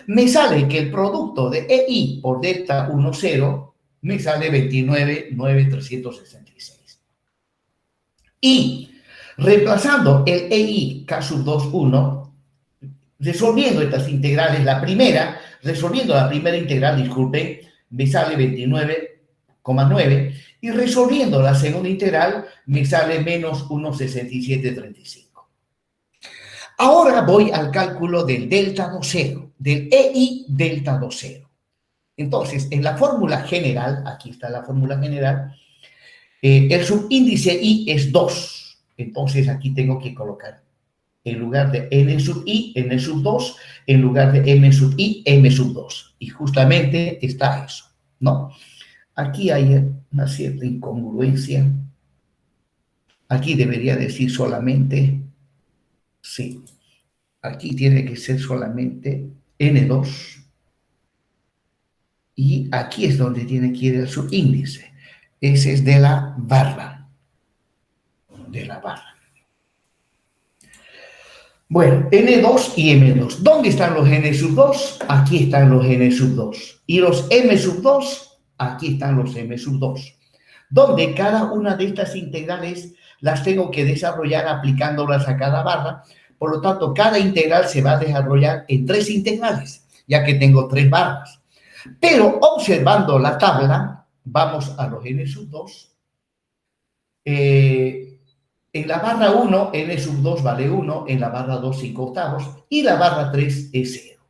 me sale que el producto de EI por delta 1, 0, me sale 29,9366. Y reemplazando el EI K sub 2, 1, resolviendo estas integrales, resolviendo la primera integral, disculpen, me sale 29,9 y resolviendo la segunda integral me sale menos 1,6735. Ahora voy al cálculo del delta 2, 0, del EI delta 2, 0. Entonces, en la fórmula general, aquí está la fórmula general, el subíndice I es 2. Entonces, aquí tengo que colocar, en lugar de n sub I, n sub 2, en lugar de m sub I, m sub 2. Y justamente está eso, ¿no? Aquí hay una cierta incongruencia. Aquí debería decir solamente, sí, aquí tiene que ser solamente n2. Y aquí es donde tiene que ir el subíndice. Ese es de la barra. De la barra. Bueno, N2 y M2. ¿Dónde están los N sub 2? Aquí están los N sub 2. Y los M sub 2, aquí están los M sub 2. Donde cada una de estas integrales las tengo que desarrollar aplicándolas a cada barra. Por lo tanto, cada integral se va a desarrollar en 3 integrales, ya que tengo 3 barras. Pero observando la tabla, vamos a los N sub 2. En la barra 1, n sub 2 vale 1, en la barra 2, 5 octavos, y la barra 3 es 0.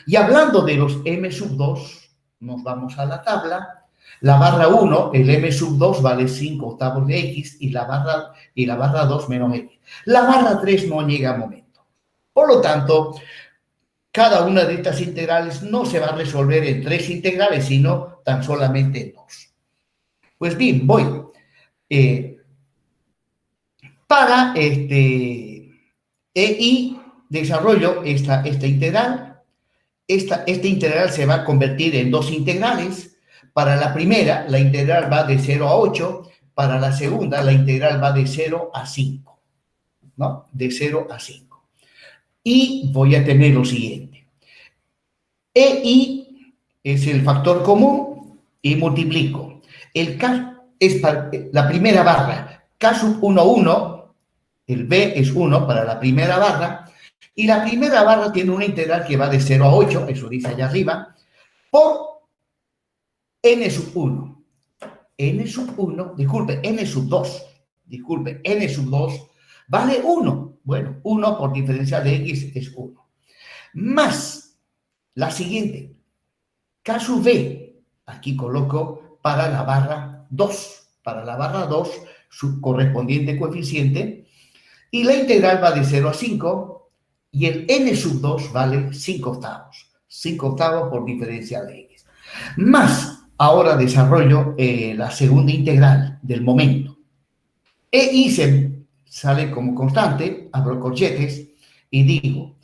Y hablando de los m sub 2, nos vamos a la tabla, La barra 1, el m sub 2 vale 5 octavos de x y la barra 2 menos x. La barra 3 no llega a momento. Por lo tanto, cada una de estas integrales no se va a resolver en 3 integrales, sino tan solamente en 2. Pues bien, voy. Para y desarrollo esta integral. Esta integral se va a convertir en 2 integrales. Para la primera, la integral va de 0 a 8. Para la segunda, la integral va de 0 a 5. ¿No? De 0 a 5. Y voy a tener lo siguiente. EI es el factor común y multiplico. El K es para la primera barra. K sub 1, 1. El B es 1 para la primera barra. Y la primera barra tiene una integral que va de 0 a 8, eso dice allá arriba, por n sub 1. N sub 1, disculpe, n sub 2. Disculpe, n sub 2 vale 1. Bueno, 1 por diferencial de x es 1. Más la siguiente, K sub B. Aquí coloco para la barra 2. Para la barra 2, su correspondiente coeficiente. Y la integral va de 0 a 5. Y el n sub 2 vale 5 octavos. 5 octavos por diferencial de x. Más, ahora desarrollo la segunda integral del momento. EI se sale como constante, abro corchetes y digo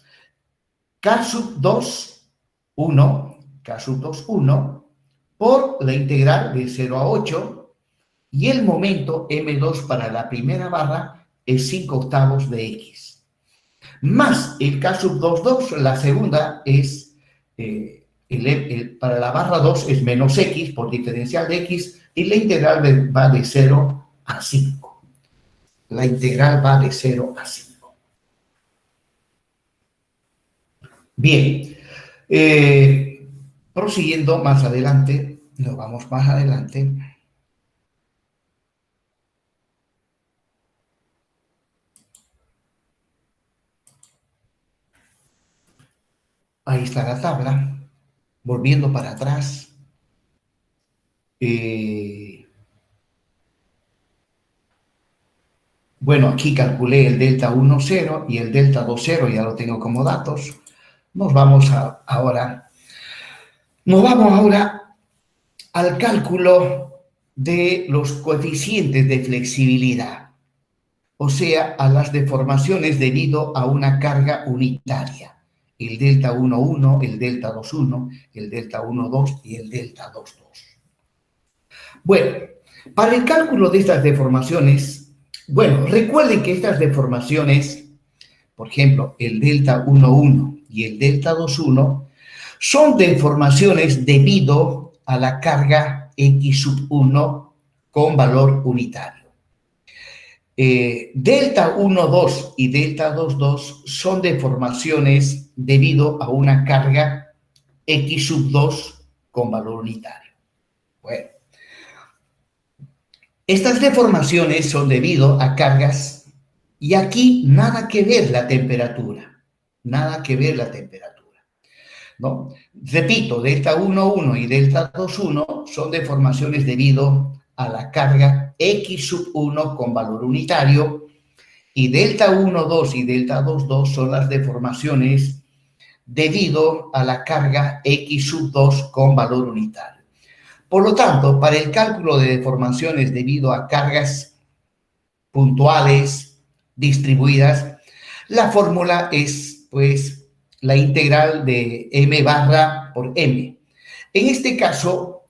K sub 2, 1, K sub 2, 1, por la integral de 0 a 8, y el momento M2 para la primera barra es 5 octavos de x. Más el K sub 2, 2, la segunda es, para la barra 2 es menos x por diferencial de x, y la integral va de 0 a 5. La integral va de 0 a 5. Bien, prosiguiendo más adelante, nos vamos más adelante. Ahí está la tabla, volviendo para atrás. Bueno, aquí calculé el delta 1, 0 y el delta 2, 0, ya lo tengo como datos. Nos vamos ahora al cálculo de los coeficientes de flexibilidad, o sea, a las deformaciones debido a una carga unitaria. El delta 1, 1, el delta 2, 1, el delta 1, 2 y el delta 2, 2. Bueno, para el cálculo de estas deformaciones, bueno, recuerden que estas deformaciones, por ejemplo, el delta 1, 1 y el delta 2, 1, son deformaciones debido a la carga x sub 1 con valor unitario. Delta 1, 2 y delta 2, 2 son deformaciones debido a una carga x sub 2 con valor unitario. Bueno, estas deformaciones son debido a cargas, y aquí nada que ver la temperatura, nada que ver la temperatura, ¿no? Repito, delta 1, 1 y delta 2, 1 son deformaciones debido a la carga x sub 1 con valor unitario, y delta 1, 2 y delta 2, 2 son las deformaciones debido a la carga x sub 2 con valor unitario. Por lo tanto, para el cálculo de deformaciones debido a cargas puntuales distribuidas, la fórmula es, pues, la integral de m barra por m. En este caso,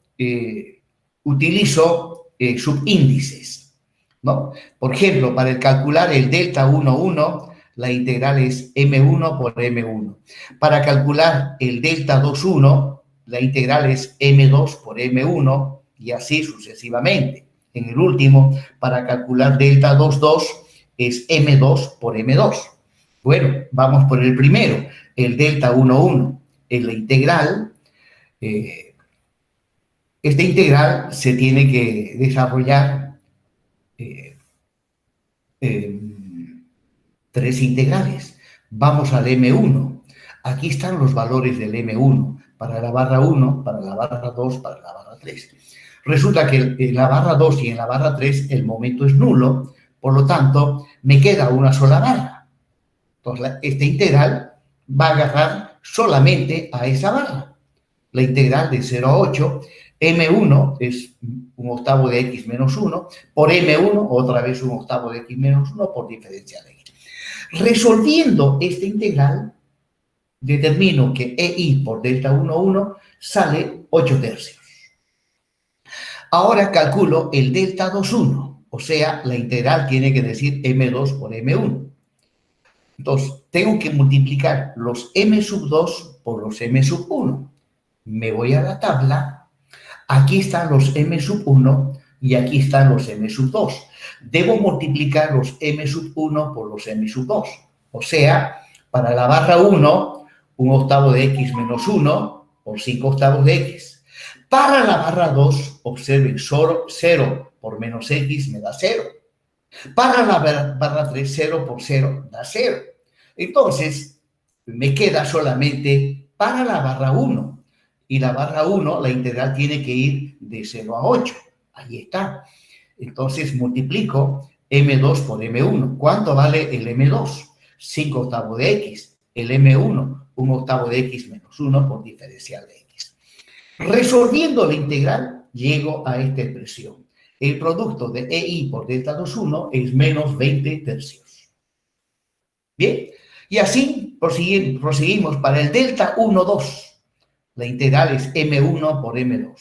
utilizo subíndices, ¿no? Por ejemplo, para calcular el delta 1, 1, la integral es m1 por m1. Para calcular el delta 2, 1, la integral es m2 por m1, y así sucesivamente. En el último, para calcular delta 2, 2, es m2 por m2. Bueno, vamos por el primero, el delta 1, 1. En la integral, esta integral se tiene que desarrollar tres integrales. Vamos al M1. Aquí están los valores del M1, para la barra 1, para la barra 2, para la barra 3. Resulta que en la barra 2 y en la barra 3 el momento es nulo, por lo tanto, me queda una sola barra. Entonces, este integral va a agarrar solamente a esa barra. La integral de 0 a 8, m1 es un octavo de x menos 1, por m1, otra vez un octavo de x menos 1 por diferencial de x. Resolviendo esta integral, determino que EI por delta 1, 1 sale 8 tercios. Ahora calculo el delta 2, 1, o sea, la integral tiene que decir m2 por m1. Entonces, tengo que multiplicar los m sub 2 por los m sub 1. Me voy a la tabla, aquí están los m sub 1 y aquí están los m sub 2. Debo multiplicar los m sub 1 por los m sub 2. O sea, para la barra 1, un octavo de x menos 1 por 5 octavos de x. Para la barra 2, observen, 0 por menos x me da 0. Para la barra 3, 0 por 0 da 0. Entonces, me queda solamente para la barra 1. Y la barra 1, la integral tiene que ir de 0 a 8. Ahí está. Entonces, multiplico m2 por m1. ¿Cuánto vale el m2? 5 octavos de x. El m1, un octavo de x menos 1 por diferencial de x. Resolviendo la integral, llego a esta expresión. El producto de EI por delta 2, 1 es menos 20 tercios. Bien, y así proseguimos para el delta 1, 2. La integral es m1 por m2.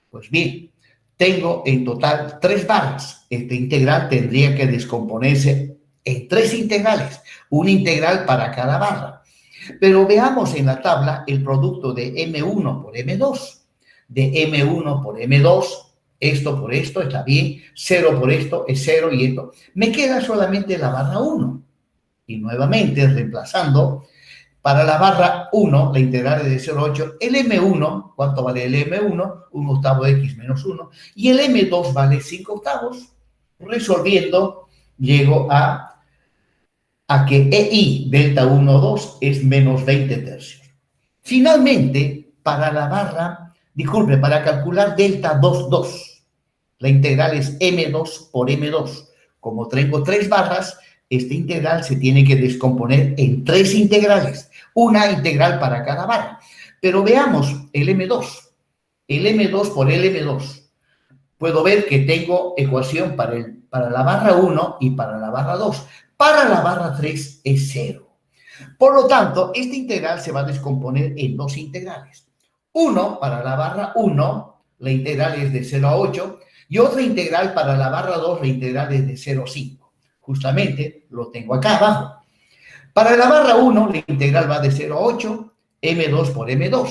Pues bien, tengo en total 3 barras. Esta integral tendría que descomponerse en 3 integrales, una integral para cada barra. Pero veamos en la tabla el producto de m1 por m2. De m1 por m2, esto por esto está bien, 0 por esto es 0 y esto. Me queda solamente la barra 1. Y nuevamente, reemplazando, para la barra 1, la integral es de 0 a 8, el m1, ¿cuánto vale el m1? Un octavo de x menos 1. Y el m2 vale 5 octavos. Resolviendo, llego a que EI delta 1, 2 es menos 20 tercios. Finalmente, para la barra, para calcular delta 2, 2, la integral es m2 por m2. Como tengo 3 barras, esta integral se tiene que descomponer en 3 integrales, una integral para cada barra. Pero veamos el m2. El m2 por el m2. Puedo ver que tengo ecuación para la barra 1 y para la barra 2. Para la barra 3 es 0. Por lo tanto, esta integral se va a descomponer en 2 integrales. Uno para la barra 1, la integral es de 0 a 8, y otra integral para la barra 2, la integral es de 0 a 5. Justamente lo tengo acá abajo. Para la barra 1, la integral va de 0 a 8, m2 por m2.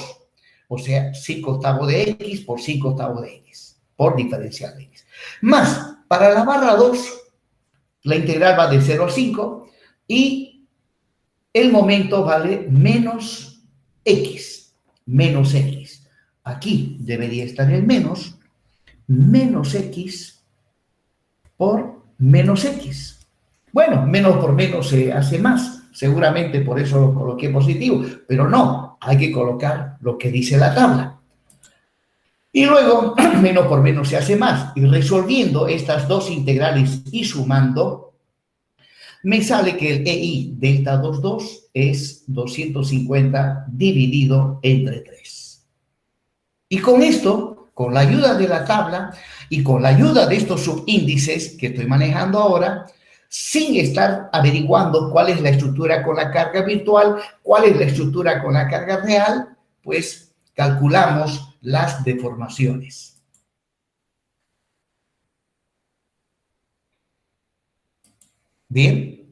O sea, 5 octavos de x por 5 octavos de x, por diferencial de x. Más, para la barra 2, la integral va de 0 a 5 y el momento vale menos x. Menos x. Aquí debería estar el menos x por menos x. Bueno, menos por menos se hace más. Seguramente por eso lo coloqué positivo. Pero no, hay que colocar lo que dice la tabla. Y luego, menos por menos se hace más. Y resolviendo estas dos integrales y sumando, me sale que el EI delta 2, 2 es 250 dividido entre 3. Y con esto, con la ayuda de la tabla y con la ayuda de estos subíndices que estoy manejando ahora, sin estar averiguando cuál es la estructura con la carga virtual, cuál es la estructura con la carga real, pues calculamos las deformaciones. Bien.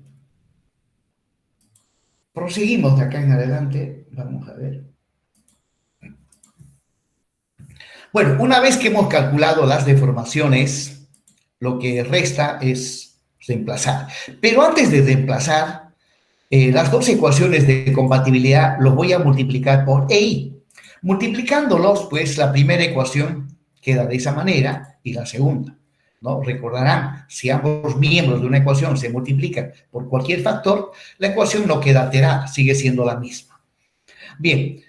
Proseguimos de acá en adelante. Vamos a ver. Bueno, una vez que hemos calculado las deformaciones, lo que resta es reemplazar. Pero antes de reemplazar, las dos ecuaciones de compatibilidad los voy a multiplicar por EI. Multiplicándolos, pues la primera ecuación queda de esa manera y la segunda, ¿no? Recordarán, si ambos miembros de una ecuación se multiplican por cualquier factor, la ecuación no queda alterada, sigue siendo la misma. Bien,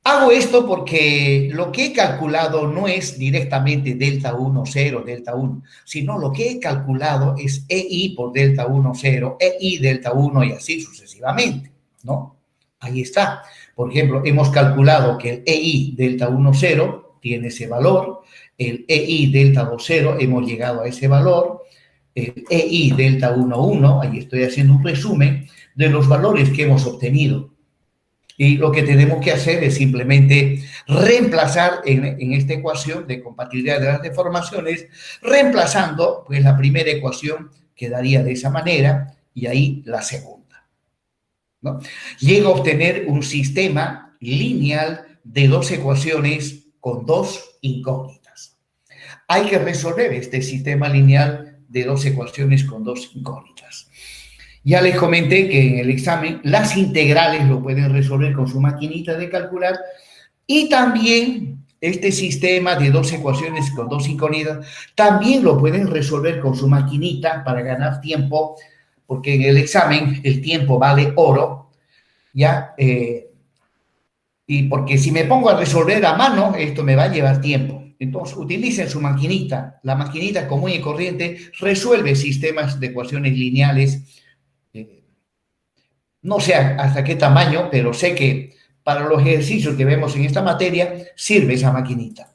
Hago esto porque lo que he calculado no es directamente delta 1, 0, delta 1, sino lo que he calculado es EI por delta 1, 0, EI delta 1 y así sucesivamente, ¿no? Ahí está. Por ejemplo, hemos calculado que el EI delta 1, 0 tiene ese valor, el EI delta 2, 0 hemos llegado a ese valor, el EI delta 1, 1, ahí estoy haciendo un resumen de los valores que hemos obtenido. Y lo que tenemos que hacer es simplemente reemplazar en esta ecuación de compatibilidad de las deformaciones, reemplazando pues la primera ecuación quedaría de esa manera y ahí la segunda, ¿no? Llega a obtener un sistema lineal de dos ecuaciones con dos incógnitas. Hay que resolver este sistema lineal de dos ecuaciones con dos incógnitas. Ya les comenté que en el examen las integrales lo pueden resolver con su maquinita de calcular y también este sistema de dos ecuaciones con dos incógnitas también lo pueden resolver con su maquinita para ganar tiempo, porque en el examen el tiempo vale oro, ¿ya? Y porque si me pongo a resolver a mano, esto me va a llevar tiempo. Entonces, utilicen su maquinita. La maquinita común y corriente resuelve sistemas de ecuaciones lineales. No sé hasta qué tamaño, pero sé que para los ejercicios que vemos en esta materia sirve esa maquinita.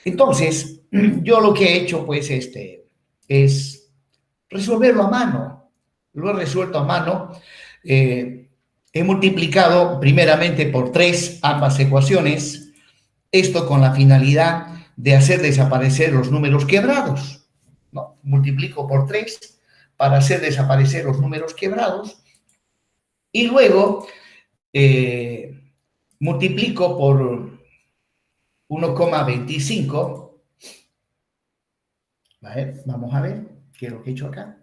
Entonces, yo lo que he hecho, pues, es resolverlo a mano. Lo he resuelto a mano. He multiplicado primeramente por 3 ambas ecuaciones. Esto con la finalidad de hacer desaparecer los números quebrados, ¿no? Multiplico por 3 para hacer desaparecer los números quebrados. Y luego multiplico por 1,25. ¿Vale? Vamos a ver qué es lo que he hecho acá.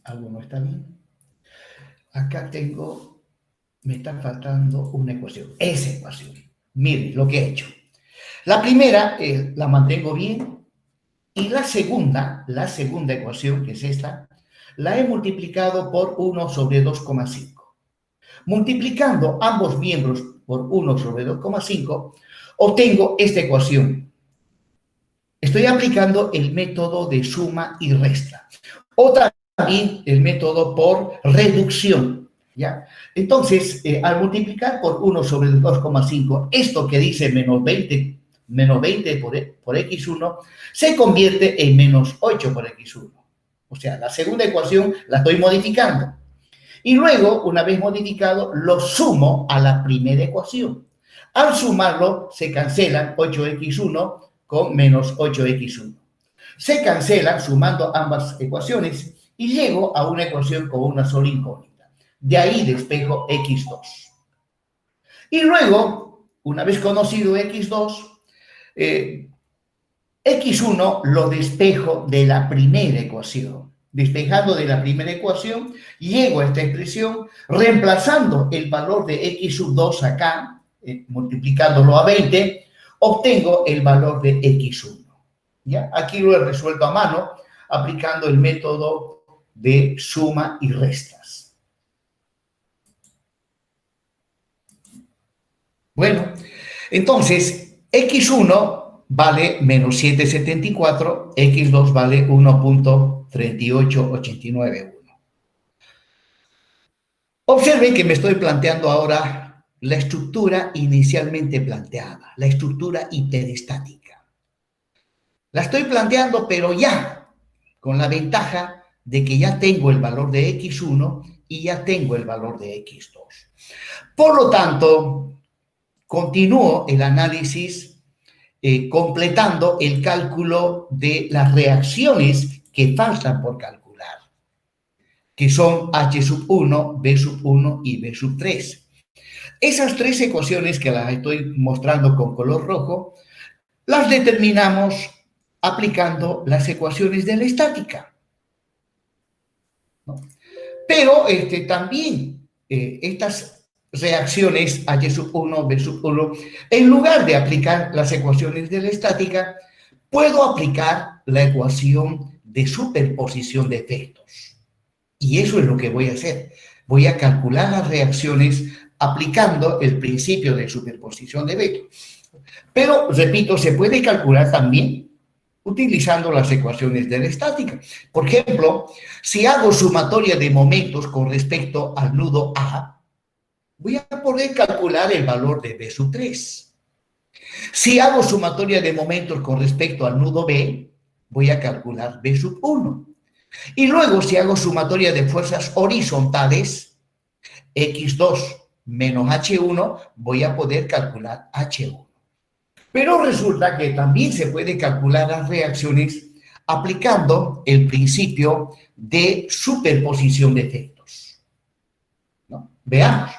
Algo no está bien. Acá me está faltando una ecuación. Esa ecuación. Miren lo que he hecho. La primera la mantengo bien. Y la segunda ecuación, que es esta, la he multiplicado por 1 sobre 2,5. Multiplicando ambos miembros por 1 sobre 2,5, obtengo esta ecuación. Estoy aplicando el método de suma y resta. O también el método por reducción, ¿ya? Entonces, al multiplicar por 1 sobre 2,5, esto que dice menos 20 por x1 se convierte en menos 8 por x1. O sea, la segunda ecuación la estoy modificando. Y luego, una vez modificado, lo sumo a la primera ecuación. Al sumarlo, se cancelan 8x1 con menos 8x1. Se cancelan sumando ambas ecuaciones y llego a una ecuación con una sola incógnita. De ahí despejo x2. Y luego, una vez conocido x2, x1 lo despejo de la primera ecuación. Despejando de la primera ecuación, llego a esta expresión, reemplazando el valor de x sub 2 acá, multiplicándolo a 20, obtengo el valor de x1. ¿Ya? Aquí lo he resuelto a mano, aplicando el método de suma y restas. Bueno, entonces, x1 vale menos 7,74, x2 vale 1,38891. Observen que me estoy planteando ahora la estructura inicialmente planteada, la estructura hiperestática. La estoy planteando, pero ya, con la ventaja de que ya tengo el valor de x1 y ya tengo el valor de x2. Por lo tanto, continúo el análisis completando el cálculo de las reacciones que faltan por calcular, que son H sub 1, B sub 1 y B sub 3. Esas tres ecuaciones que las estoy mostrando con color rojo, las determinamos aplicando las ecuaciones de la estática, ¿no? Pero también estas reacciones H sub 1, B sub 1, en lugar de aplicar las ecuaciones de la estática, puedo aplicar la ecuación de superposición de efectos. Y eso es lo que voy a hacer. Voy a calcular las reacciones aplicando el principio de superposición de efectos. Pero, repito, se puede calcular también utilizando las ecuaciones de la estática. Por ejemplo, si hago sumatoria de momentos con respecto al nudo A, voy a poder calcular el valor de B sub 3. Si hago sumatoria de momentos con respecto al nudo B, voy a calcular B sub 1. Y luego, si hago sumatoria de fuerzas horizontales, X2 menos H1, voy a poder calcular H1. Pero resulta que también se puede calcular las reacciones aplicando el principio de superposición de efectos, ¿no? Veamos.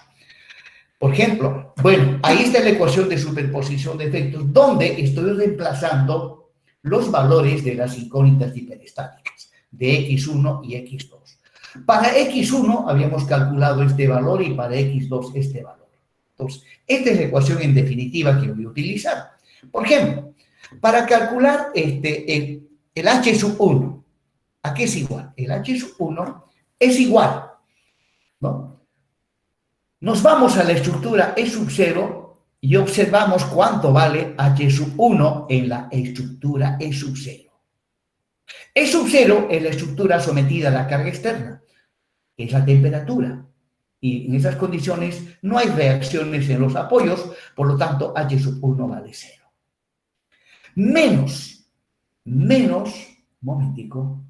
Por ejemplo, bueno, ahí está la ecuación de superposición de efectos, donde estoy reemplazando los valores de las incógnitas hiperestáticas, de X1 y X2. Para X1 habíamos calculado este valor y para X2 este valor. Entonces, esta es la ecuación en definitiva que voy a utilizar. Por ejemplo, para calcular el H sub 1, ¿a qué es igual? El H sub 1 es igual, ¿no? Nos vamos a la estructura E sub 0 y observamos cuánto vale H sub 1 en la estructura E sub 0. E sub 0 es la estructura sometida a la carga externa, que es la temperatura. Y en esas condiciones no hay reacciones en los apoyos, por lo tanto H sub 1 vale 0. Menos, momentico,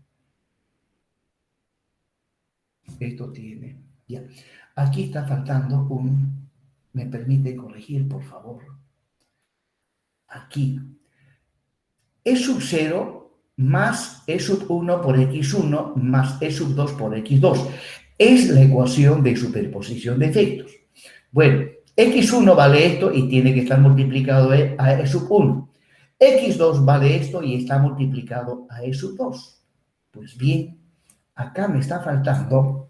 esto tiene, ya, aquí está faltando me permite corregir, por favor, aquí, E sub 0 más E sub 1 por X1 más E sub 2 por X2, es la ecuación de superposición de efectos. Bueno, X1 vale esto y tiene que estar multiplicado a E sub 1. X2 vale esto y está multiplicado a E sub 2. Pues bien, acá me está faltando,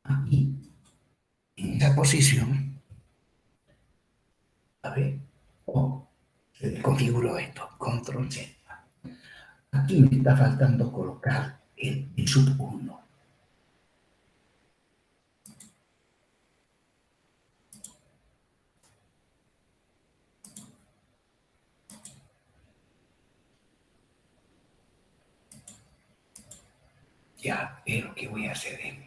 aquí, en esa posición, a ver, se desconfiguró esto, control Z. Aquí me está faltando colocar el E sub 1. Ya, es lo que voy a hacer.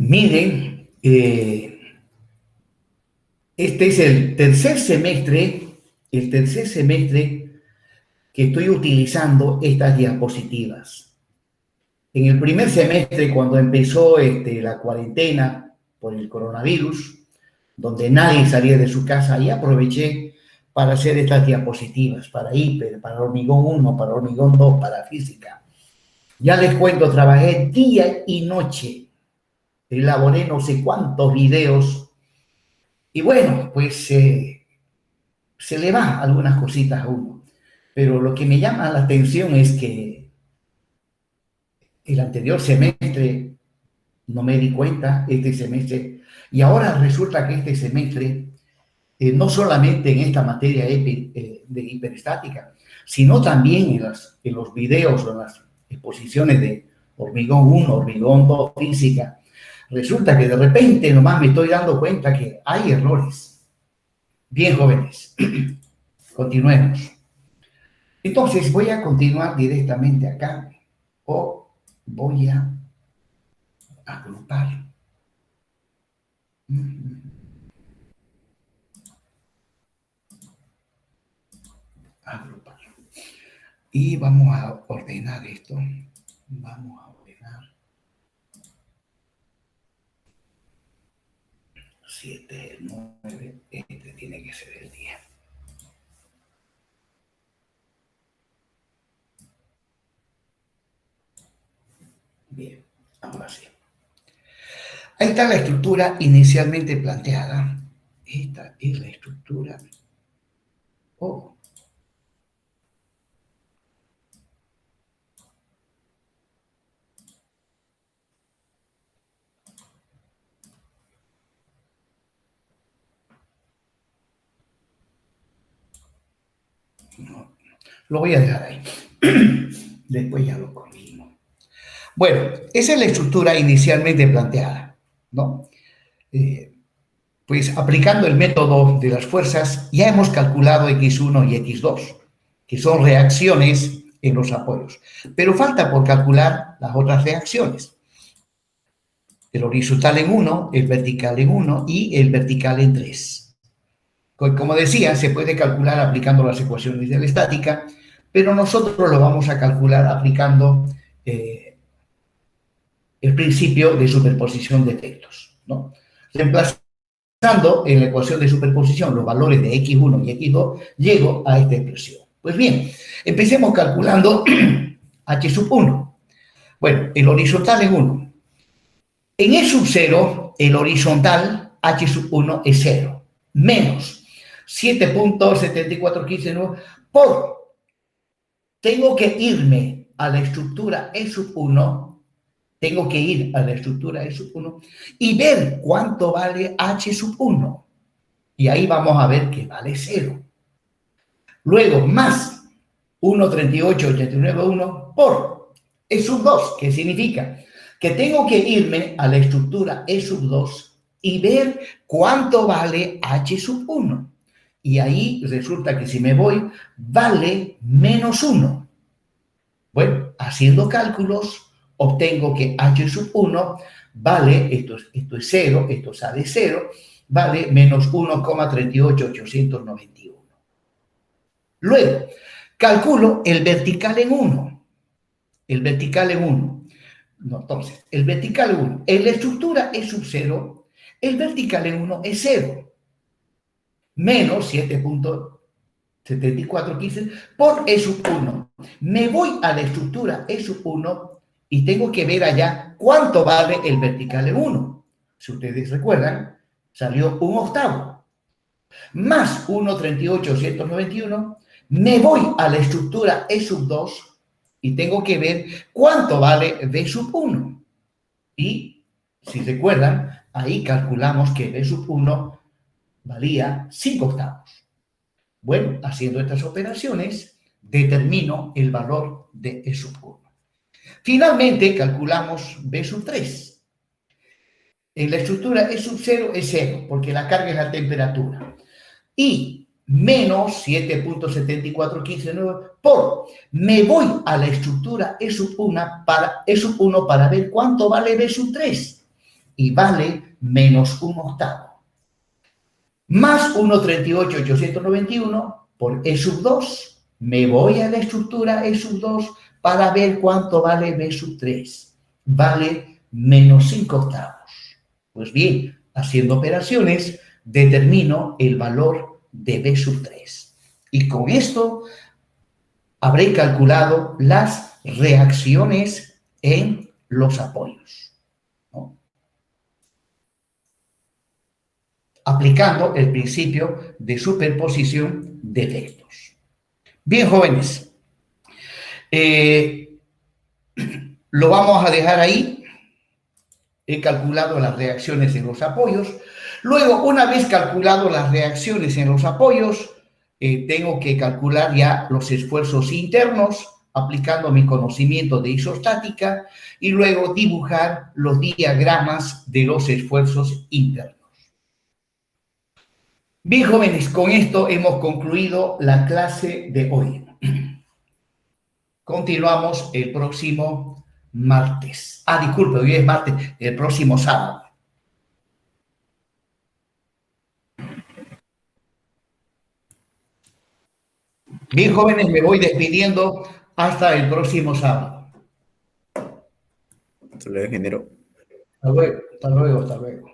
Miren, este es el tercer semestre que estoy utilizando estas diapositivas. En el primer semestre, cuando empezó la cuarentena por el coronavirus, donde nadie salía de su casa, ahí aproveché para hacer estas diapositivas, para hiper, para hormigón 1, para hormigón 2, para física. Ya les cuento, trabajé día y noche, elaboré no sé cuántos videos, y bueno, pues se le va algunas cositas a uno. Pero lo que me llama la atención es que el anterior semestre no me di cuenta, este semestre, y ahora resulta que este semestre, no solamente en esta materia de hiperestática, sino también en los videos o en las exposiciones de hormigón 1, hormigón 2, física, resulta que de repente nomás me estoy dando cuenta que hay errores. Bien, jóvenes, continuemos. Entonces voy a continuar directamente acá o voy a agrupar. Agrupar. Y vamos a ordenar esto. Vamos a ordenar 7 es el 9, este tiene que ser el 10. Bien, ahora sí. Ahí está la estructura inicialmente planteada. Esta es la estructura. Oh. No, lo voy a dejar ahí. Después ya lo corregimos. Bueno, esa es la estructura inicialmente planteada, ¿no? Pues aplicando el método de las fuerzas, ya hemos calculado X1 y X2, que son reacciones en los apoyos. Pero falta por calcular las otras reacciones. El horizontal en 1, el vertical en 1 y el vertical en 3. Como decía, se puede calcular aplicando las ecuaciones de la estática, pero nosotros lo vamos a calcular aplicando el principio de superposición de efectos, ¿no? Reemplazando en la ecuación de superposición los valores de X1 y X2, llego a esta expresión. Pues bien, empecemos calculando H sub 1. Bueno, el horizontal es 1. En E sub 0, el horizontal H sub 1 es 0, menos 7.7415 por, tengo que irme a la estructura E sub 1, tengo que ir a la estructura E sub 1 y ver cuánto vale H sub 1. Y ahí vamos a ver que vale 0. Luego, más 1,38,89,1 por E sub 2, que significa que tengo que irme a la estructura E sub 2 y ver cuánto vale H sub 1. Y ahí resulta que si me voy, vale menos 1. Bueno, haciendo cálculos, obtengo que H sub 1 vale, esto es 0, esto sale 0, vale menos 1,38891. Luego, calculo el vertical en 1. El vertical en 1. No, entonces, el vertical en 1. En la estructura E sub 0, el vertical en 1 es 0. Menos 7.7415 por E sub 1. Me voy a la estructura E sub 1 y tengo que ver allá cuánto vale el vertical en 1. Si ustedes recuerdan, salió 1/8. Más 1,38,191. Me voy a la estructura E sub 2 y tengo que ver cuánto vale B sub 1. Y, si recuerdan, ahí calculamos que B sub 1 valía 5/8. Bueno, haciendo estas operaciones, determino el valor de E sub 1. Finalmente, calculamos B sub 3. En la estructura E sub 0 es 0, porque la carga es la temperatura. Y menos 7.7415 por, me voy a la estructura E sub 1 para ver cuánto vale B sub 3. Y vale menos 1/8. Más 1,38,891 por E sub 2. Me voy a la estructura E sub 2 para ver cuánto vale B sub 3. Vale menos 5/8. Pues bien, haciendo operaciones, determino el valor de B sub 3. Y con esto habré calculado las reacciones en los apoyos, ¿no? Aplicando el principio de superposición de efectos. Bien, jóvenes, lo vamos a dejar ahí. He calculado las reacciones en los apoyos. Luego, una vez calculado las reacciones en los apoyos, tengo que calcular ya los esfuerzos internos, aplicando mi conocimiento de isostática, y luego dibujar los diagramas de los esfuerzos internos. Bien, jóvenes, con esto hemos concluido la clase de hoy. Continuamos el próximo martes. Disculpe, hoy es martes, el próximo sábado. Bien, jóvenes, me voy despidiendo hasta el próximo sábado. Hasta luego, ingeniero. Hasta luego, hasta luego, hasta luego.